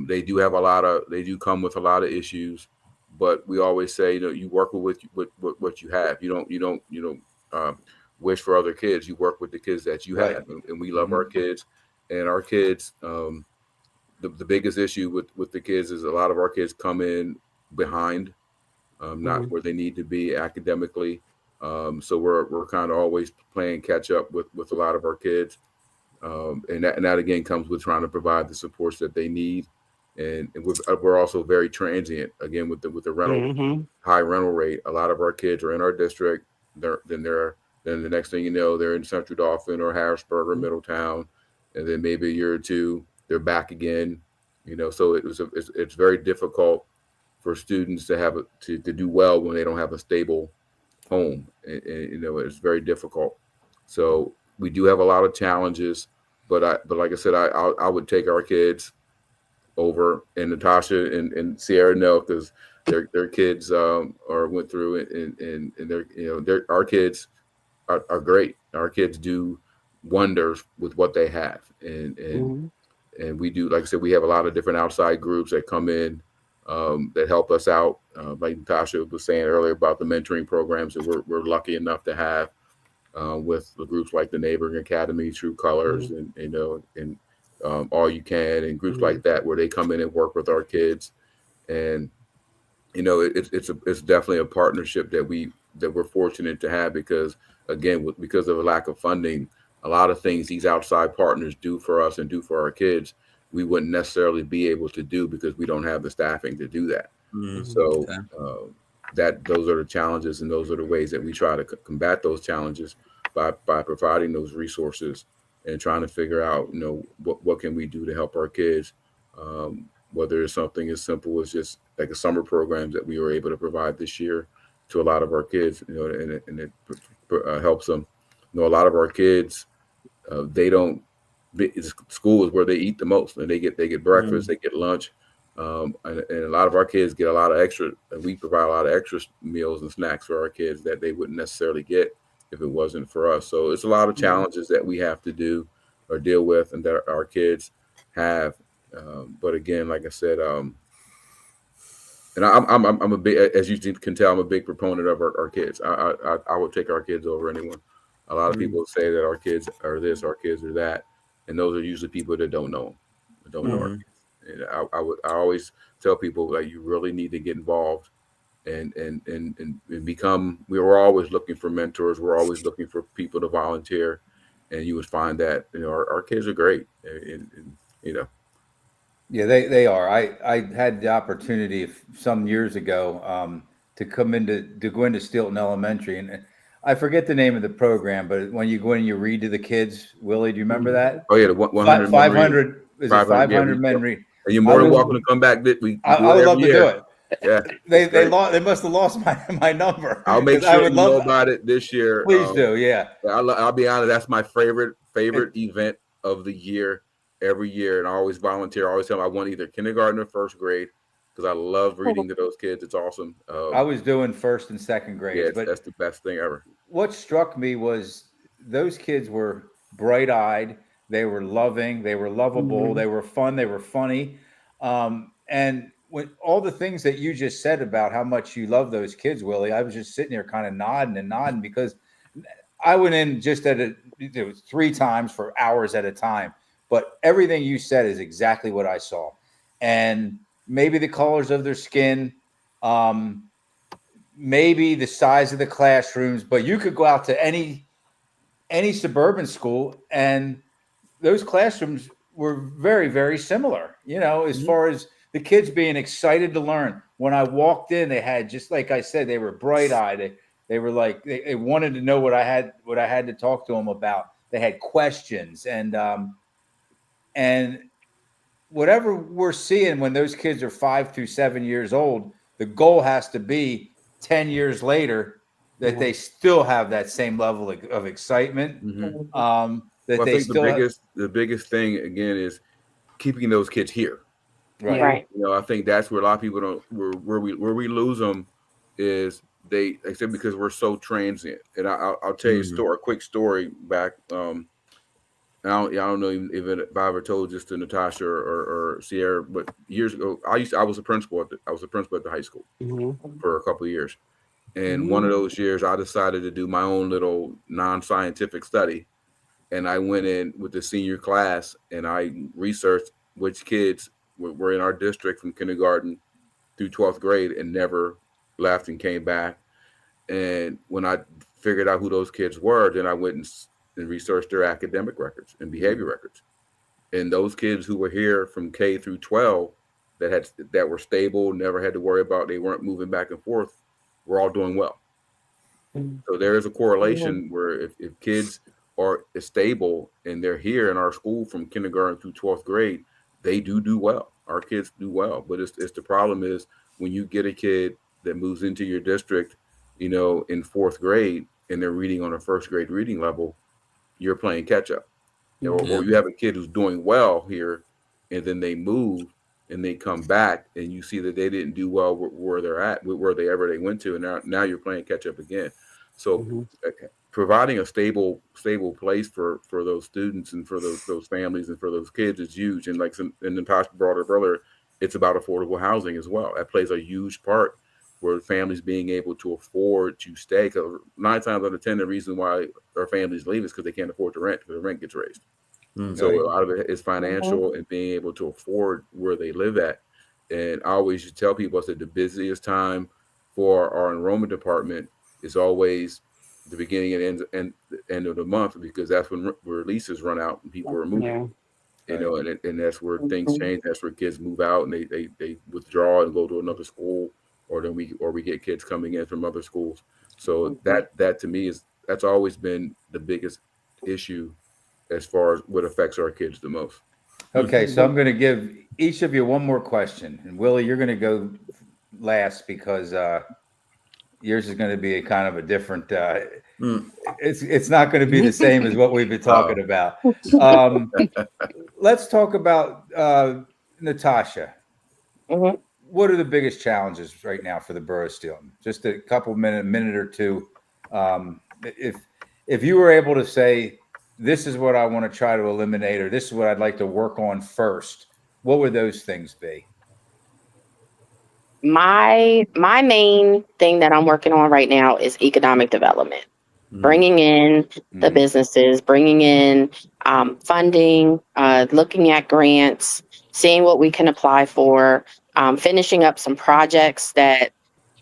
They do come with a lot of issues, but we always say, you work with what you have. You don't wish for other kids. You work with the kids that you Right. have, and we love our kids. And our kids, the biggest issue with the kids is a lot of our kids come in behind, not where they need to be academically. So we're kind of always playing catch up with a lot of our kids, and that again comes with trying to provide the supports that they need, and we're also very transient again with the rental Mhm. high rental rate. A lot of our kids are in our district. Then the next thing you know, they're in Central Dauphin or Harrisburg or Middletown, and then maybe a year or two they're back again. So it's very difficult for students to do well when they don't have a stable home, and it's very difficult. So we do have a lot of challenges, but like I said, I would take our kids over, and Natashia and Ciera know, because their kids went through it, and they're our kids are great. Our kids do wonders with what they have, and we do, like I said, we have a lot of different outside groups that come in that help us out. Like Natashia was saying earlier about the mentoring programs that we're lucky enough to have with the groups like the Neighboring Academy, True Colors, and All You Can, and groups like that, where they come in and work with our kids. And it's definitely a partnership that we're fortunate to have, because again, because of a lack of funding, a lot of things these outside partners do for us and do for our kids, we wouldn't necessarily be able to do because we don't have the staffing to do that. So those are the challenges, and those are the ways that we try to combat those challenges by providing those resources and trying to figure out, what can we do to help our kids, whether it's something as simple as just like a summer programs that we were able to provide this year to a lot of our kids, and it helps them. A lot of our kids, school is where they eat the most, and they get breakfast, they get lunch, and a lot of our kids get a lot of extra. We provide a lot of extra meals and snacks for our kids that they wouldn't necessarily get if it wasn't for us. So it's a lot of challenges that we have to do or deal with, and that our kids have. But again, like I said, and I'm a big, as you can tell, I'm a big proponent of our kids. I would take our kids over anyone. A lot of people say that our kids are this, our kids are that, and those are usually people that don't know them, don't know our kids. And I always tell people that you really need to get involved and become. We were always looking for mentors. We're always looking for people to volunteer, and you would find that our kids are great, and. Yeah, they are. I had the opportunity some years ago to go into Steelton Elementary, and I forget the name of the program, but when you go in and you read to the kids, Willie, do you remember that? Oh yeah, the 100 500 is it 500 men read? And you're more than welcome to come back. I would love to do it. Yeah, they must have lost my number. I'll make sure you know about it this year. Please do. Yeah, I'll be honest. That's my favorite event of the year. Every year, and I always volunteer. I always tell them I want either kindergarten or first grade, because I love reading to those kids. It's awesome. I was doing first and second grade. Yeah, but that's the best thing ever. What struck me was those kids were bright-eyed. They were loving. They were lovable. They were fun. They were funny. And when all the things that you just said about how much you love those kids, Willie, I was just sitting there kind of nodding because I went in just it was 3 times for hours at a time. But everything you said is exactly what I saw. And maybe the colors of their skin, maybe the size of the classrooms, but you could go out to any suburban school, and those classrooms were very, very similar, as far as the kids being excited to learn. When I walked in, they had, just like I said, they were bright-eyed. They were like, they wanted to know what I had to talk to them about. They had questions, and whatever we're seeing when those kids are 5 through 7 years old, the goal has to be 10 years later that they still have that same level of excitement. The biggest thing again is keeping those kids here. Right. I think that's where a lot of people don't. Where we lose them is they said, because we're so transient. And I'll tell you a quick story back. I don't know even if I ever told this to Natashia or Ciera, but years ago, I was a principal at the high school for a couple of years, and one of those years, I decided to do my own little non-scientific study, and I went in with the senior class and I researched which kids were in our district from kindergarten through 12th grade and never left and came back. And when I figured out who those kids were, then I went and researched their academic records and behavior records. And those kids who were here from K through 12 that were stable, never had to worry about, they weren't moving back and forth, were all doing well. So there is a correlation where if kids are stable and they're here in our school from kindergarten through 12th grade, they do well. Our kids do well. But it's the problem is when you get a kid that moves into your district, in 4th grade, and they're reading on a 1st grade reading level, you're playing catch up. Yeah. Or you have a kid who's doing well here, and then they move and they come back, and you see that they didn't do well where they're at, where they went to, and now you're playing catch up again. So providing a stable place for those students and for those families and for those kids is huge. And Natasha brought up earlier, it's about affordable housing as well. That plays a huge part where families being able to afford to stay. Because 9 times out of 10, the reason why our families leave is because they can't afford to rent, because the rent gets raised. So a lot of it is financial and being able to afford where they live at. And I always used to tell people, I said the busiest time for our enrollment department is always the beginning and end of the month, because that's when releases run out and people are moving. And that's where things change. That's where kids move out and they withdraw and go to another school, or we get kids coming in from other schools. So that to me that's always been the biggest issue as far as what affects our kids the most. Okay, so I'm going to give each of you one more question, and Willie, you're going to go last because yours is going to be a kind of a different. It's not going to be the same as what we've been talking about. Let's talk about Natashia. What are the biggest challenges right now for the borough of Steelton? Just a couple minute or two. If you were able to say, this is what I want to try to eliminate, or this is what I'd like to work on first, what would those things be? My main thing that I'm working on right now is economic development, bringing in the businesses, bringing in funding, looking at grants, seeing what we can apply for, finishing up some projects that,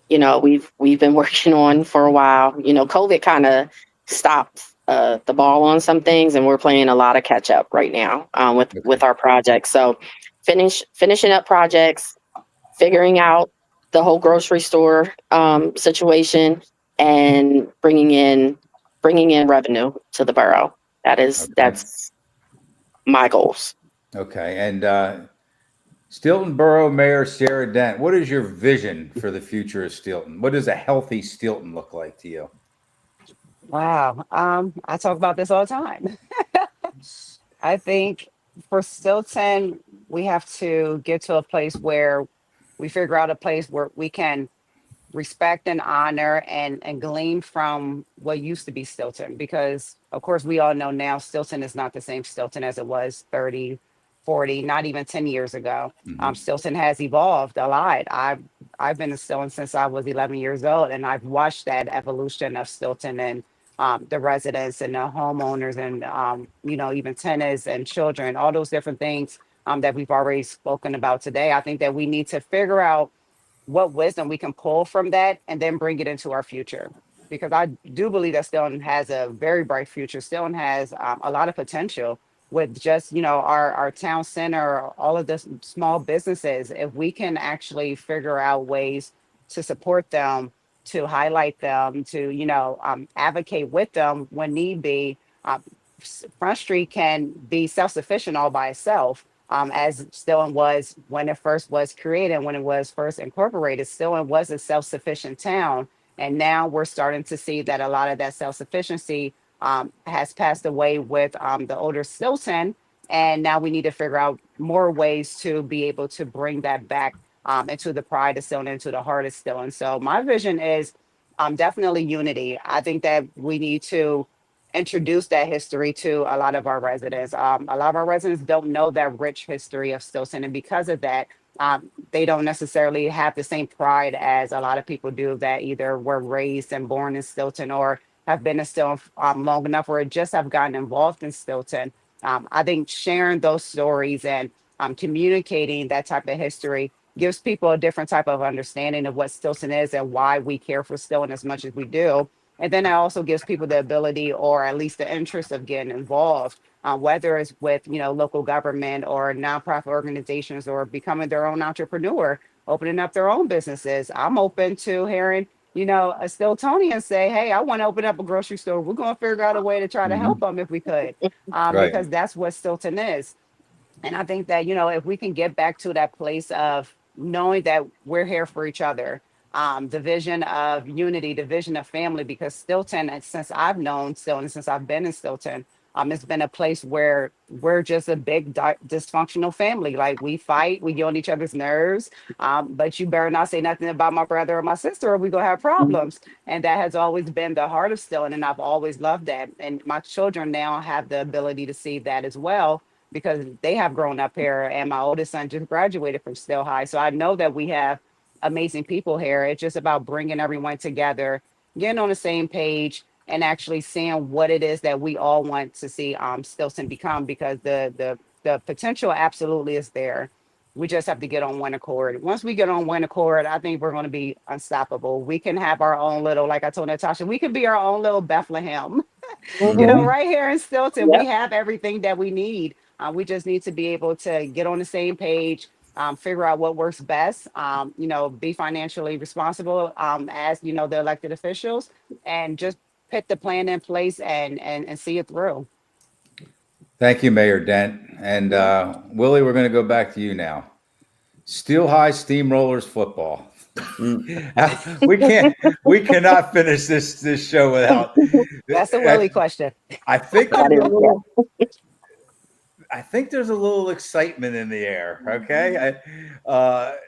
we've been working on for a while. COVID kind of stopped the ball on some things, and we're playing a lot of catch up right now with our projects. So finishing up projects, figuring out the whole grocery store situation, and bringing in revenue to the borough. That's my goals. Okay. And Steelton Borough Mayor Ciera Dent, what is your vision for the future of Steelton? What does a healthy Steelton look like to you? Wow. I talk about this all the time. I think for Steelton, we have to get to a place where we figure out a place where we can respect and honor and glean from what used to be Steelton, because of course we all know now Steelton is not the same Steelton as it was 30, 40, not even 10 years ago. Steelton has evolved a lot. I've been in Steelton since I was 11 years old, and I've watched that evolution of Steelton and the residents and the homeowners and even tenants and children, all those different things that we've already spoken about today. I think that we need to figure out what wisdom we can pull from that and then bring it into our future. Because I do believe that Steelton has a very bright future. Steelton has a lot of potential with just, our town center, all of the small businesses. If we can actually figure out ways to support them, to highlight them, to, advocate with them when need be. Front Street can be self-sufficient all by itself. As Steelton was when it first was created, when it was first incorporated, Steelton was a self-sufficient town. And now we're starting to see that a lot of that self-sufficiency has passed away with the older Steelton. And now we need to figure out more ways to be able to bring that back into the pride of Steelton, into the heart of Steelton. So my vision is definitely unity. I think that we need to introduce that history to a lot of our residents. A lot of our residents don't know that rich history of Steelton, and because of that, they don't necessarily have the same pride as a lot of people do that either were raised and born in Steelton or have been in Steelton long enough or just have gotten involved in Steelton. I think sharing those stories and communicating that type of history gives people a different type of understanding of what Steelton is and why we care for Steelton as much as we do. And then it also gives people the ability, or at least the interest of getting involved, whether it's with, local government or nonprofit organizations or becoming their own entrepreneur, opening up their own businesses. I'm open to hearing, a Steeltonian say, hey, I want to open up a grocery store. We're going to figure out a way to try to help them if we could, because that's what Steelton is. And I think that, if we can get back to that place of knowing that we're here for each other, the vision of unity, the vision of family, because Steelton, since I've known Steelton, since I've been in Steelton, It's been a place where we're just a big dysfunctional family. Like we fight, we get on each other's nerves. But you better not say nothing about my brother or my sister, or we gonna have problems. And that has always been the heart of Stillton, and I've always loved that. And my children now have the ability to see that as well because they have grown up here. And my oldest son just graduated from Still High, so I know that we have amazing people here. It's just about bringing everyone together, getting on the same page, and actually seeing what it is that we all want to see Stilton become, because the potential absolutely is there. We just have to get on one accord. Once we get on one accord, I think we're going to be unstoppable. We can have our own little, like I told Natasha, we can be our own little Bethlehem. Mhm. Right here in Stilton, we Yep. have everything that we need. We just need to be able to get on the same page, figure out what works best, be financially responsible as, the elected officials, and just put the plan in place and see it through. Thank you, Mayor Dent. And Willie, we're going to go back to you now. Steel High Steamrollers football. We cannot finish this show without. That's a Willie question. I think That is, yeah. I think there's a little excitement in the air. Okay,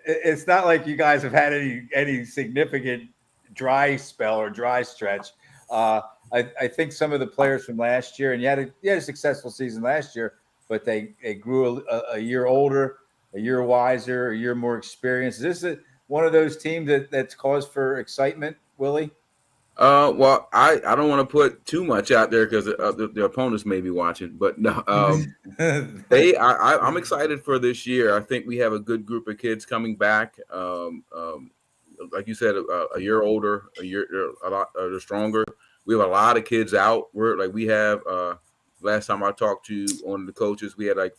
it's not like you guys have had any significant dry spell or dry stretch. I think some of the players from last year, and you had a successful season last year, but they grew a year older, a year wiser, a year more experienced. Is this one of those teams that's cause for excitement, Willie? Well, I don't want to put too much out there because the opponents may be watching, but no, I'm excited for this year. I think we have a good group of kids coming back. Like you said, a year older, a year a lot stronger. We have a lot of kids out. We have last time I talked to one of the coaches, we had over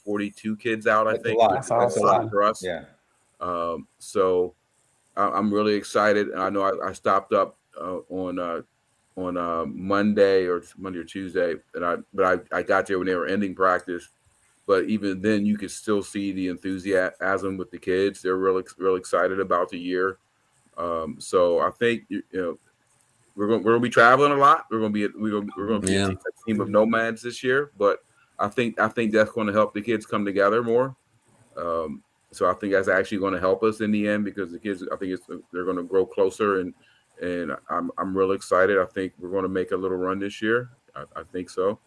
42 kids out. That's I think a lot. That's That's a awesome. lot for us. Yeah. So I'm really excited. I know I stopped up on Monday or Tuesday, but I got there when they were ending practice. But even then, you could still see the enthusiasm with the kids. They're real excited about the year. So I think we're going to be traveling a lot. We're going to be a team of nomads this year. But I think that's going to help the kids come together more. So I think that's actually going to help us in the end because the kids, I think they're going to grow closer, and I'm real excited. I think we're going to make a little run this year. I think so.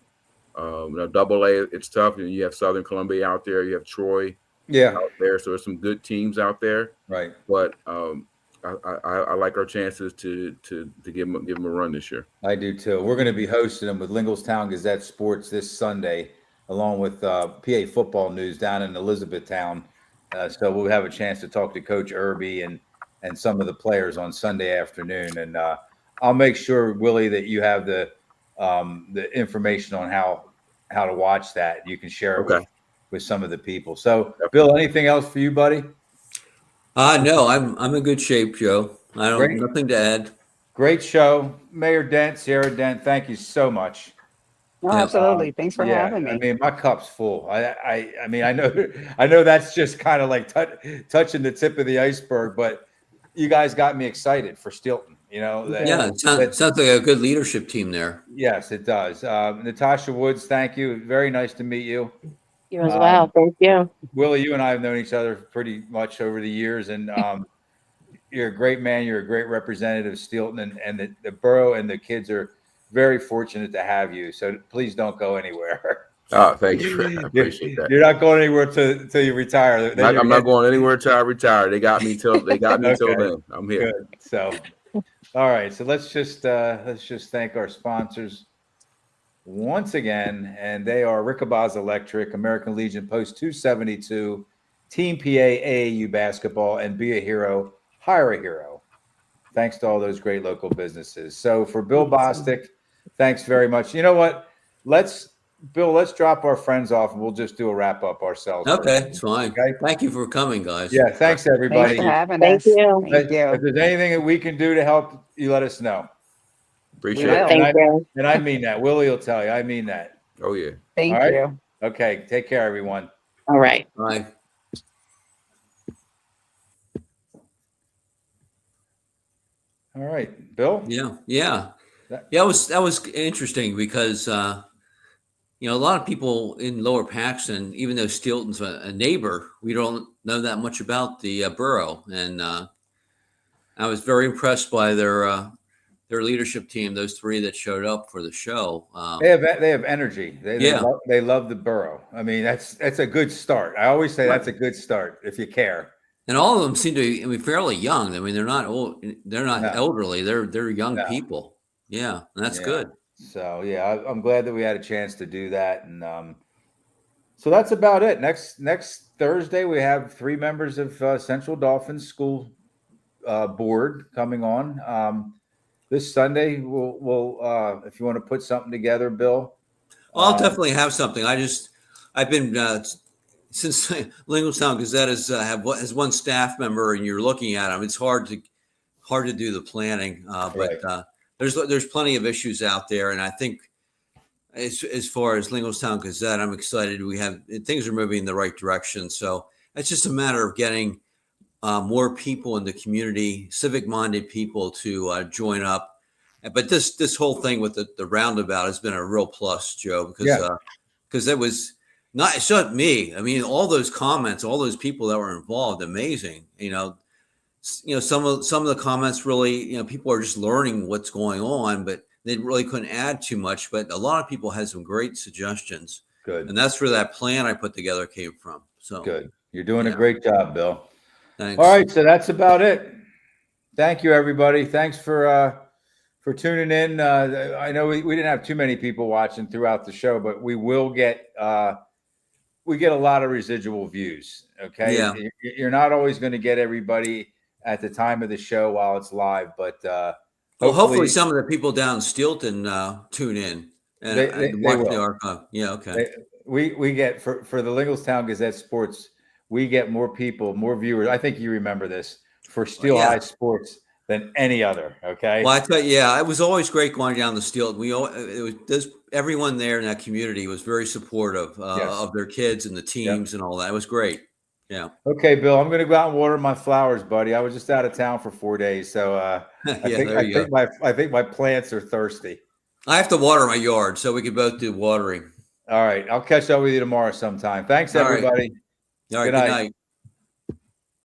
Now Double A, it's tough, and you have Southern Columbia out there, you have Troy, out there, so there's some good teams out there. Right. But I like our chances to give them a run this year. I do too. We're going to be hosting them with Lingelstown Gazette Sports this Sunday, along with PA Football News down in Elizabethtown. So we'll have a chance to talk to Coach Irby and some of the players on Sunday afternoon. And I'll make sure, Willie, that you have the information on how to watch that. You can share it with some of the people. So, Bill, anything else for you, buddy? No, I'm in good shape, Joe. Nothing to add. Great show, Mayor Dent, Ciera Dent. Thank you so much. No, absolutely. Thanks for having me. I mean, my cup's full. I mean, I know that's just kind of like touching the tip of the iceberg, but you guys got me excited for Steelton. It sounds like a good leadership team there. Yes, it does. Natashia Woods, thank you. Very nice to meet you. You as well. Thank you. Willie, you and I have known each other pretty much over the years, and you're a great man. You're a great representative of Steelton, and the borough and the kids are very fortunate to have you. So please don't go anywhere. Oh, thank you. I appreciate that. You're not going anywhere till you retire. I'm not going anywhere till I retire. They got me till then. I'm here. Good. So, all right. So let's just thank our sponsors once again, and they are Rickabaz Electric, American Legion Post 272, Team PA AAU basketball, and Be a Hero, Hire a Hero. Thanks to all those great local businesses. So for Bill Bostic, thanks very much. You know what? Bill, let's drop our friends off and we'll just do a wrap up ourselves. Okay, it's fine. Okay? Thank you for coming, guys. Yeah, thanks everybody. Thanks for having Thank us. you. Thank you. If there's anything that we can do to help, you let us know. Appreciate it. Thank you. And I mean that. Willie will tell you. I mean that. Oh yeah. Thank All right? you. Okay. Take care, everyone. All right. Bye. All right, Bill. Yeah. That was interesting because a lot of people in Lower Paxton, even though Steelton's a neighbor, we don't know that much about the borough. And I was very impressed by their leadership team. Those three that showed up for the show. They have energy. Yeah. They love the borough. I mean, that's a good start. I always say that's a good start if you care. And all of them seem to be, fairly young. I mean, they're not old. They're not No. elderly. They're young No. people. Yeah, and that's Yeah. good. So yeah, I'm glad that we had a chance to do that, and so that's about it. Next Thursday, we have 3 members of Central Dolphins School Board coming on. This Sunday, we'll if you want to put something together, Bill. Well, I'll definitely have something. I've been since Lincolnstown Gazette has one staff member, and you're looking at them. It's hard to do the planning, Right. but there's plenty of issues out there, and I think as far as Lincolnstown Gazette, I'm excited. Things are moving in the right direction. So it's just a matter of getting more people in the community, civic-minded people to join up. But this whole thing with the roundabout has been a real plus, Joe, because it was it's not me. I mean, all those comments, all those people that were involved, amazing. Some of the comments really, people are just learning what's going on, but they really couldn't add too much. But a lot of people had some great suggestions. Good. And that's where that plan I put together came from. So Good. You're doing a great job, Bill. Thanks. All right, so that's about it. Thank you, everybody. Thanks for tuning in. I know we didn't have too many people watching throughout the show, but we will get we get a lot of residual views. Okay, Yeah. You're not always going to get everybody at the time of the show while it's live, but hopefully some of the people down in Steelton tune in and watch the archive. Yeah, okay. We get for the Lincolnstown Gazette Sports, we get more people, more viewers. I think you remember this for Steel High Sports than any other. Okay. Well, I tell you, it was always great going down the Steelton. Everyone there in that community was very supportive of their kids and the teams and all that. It was great. Yeah. Okay, Bill, I'm going to go out and water my flowers, buddy. I was just out of town for 4 days, so I think my plants are thirsty. I have to water my yard, so we can both do watering. All right, I'll catch up with you tomorrow sometime. Thanks, everybody. All right, good night.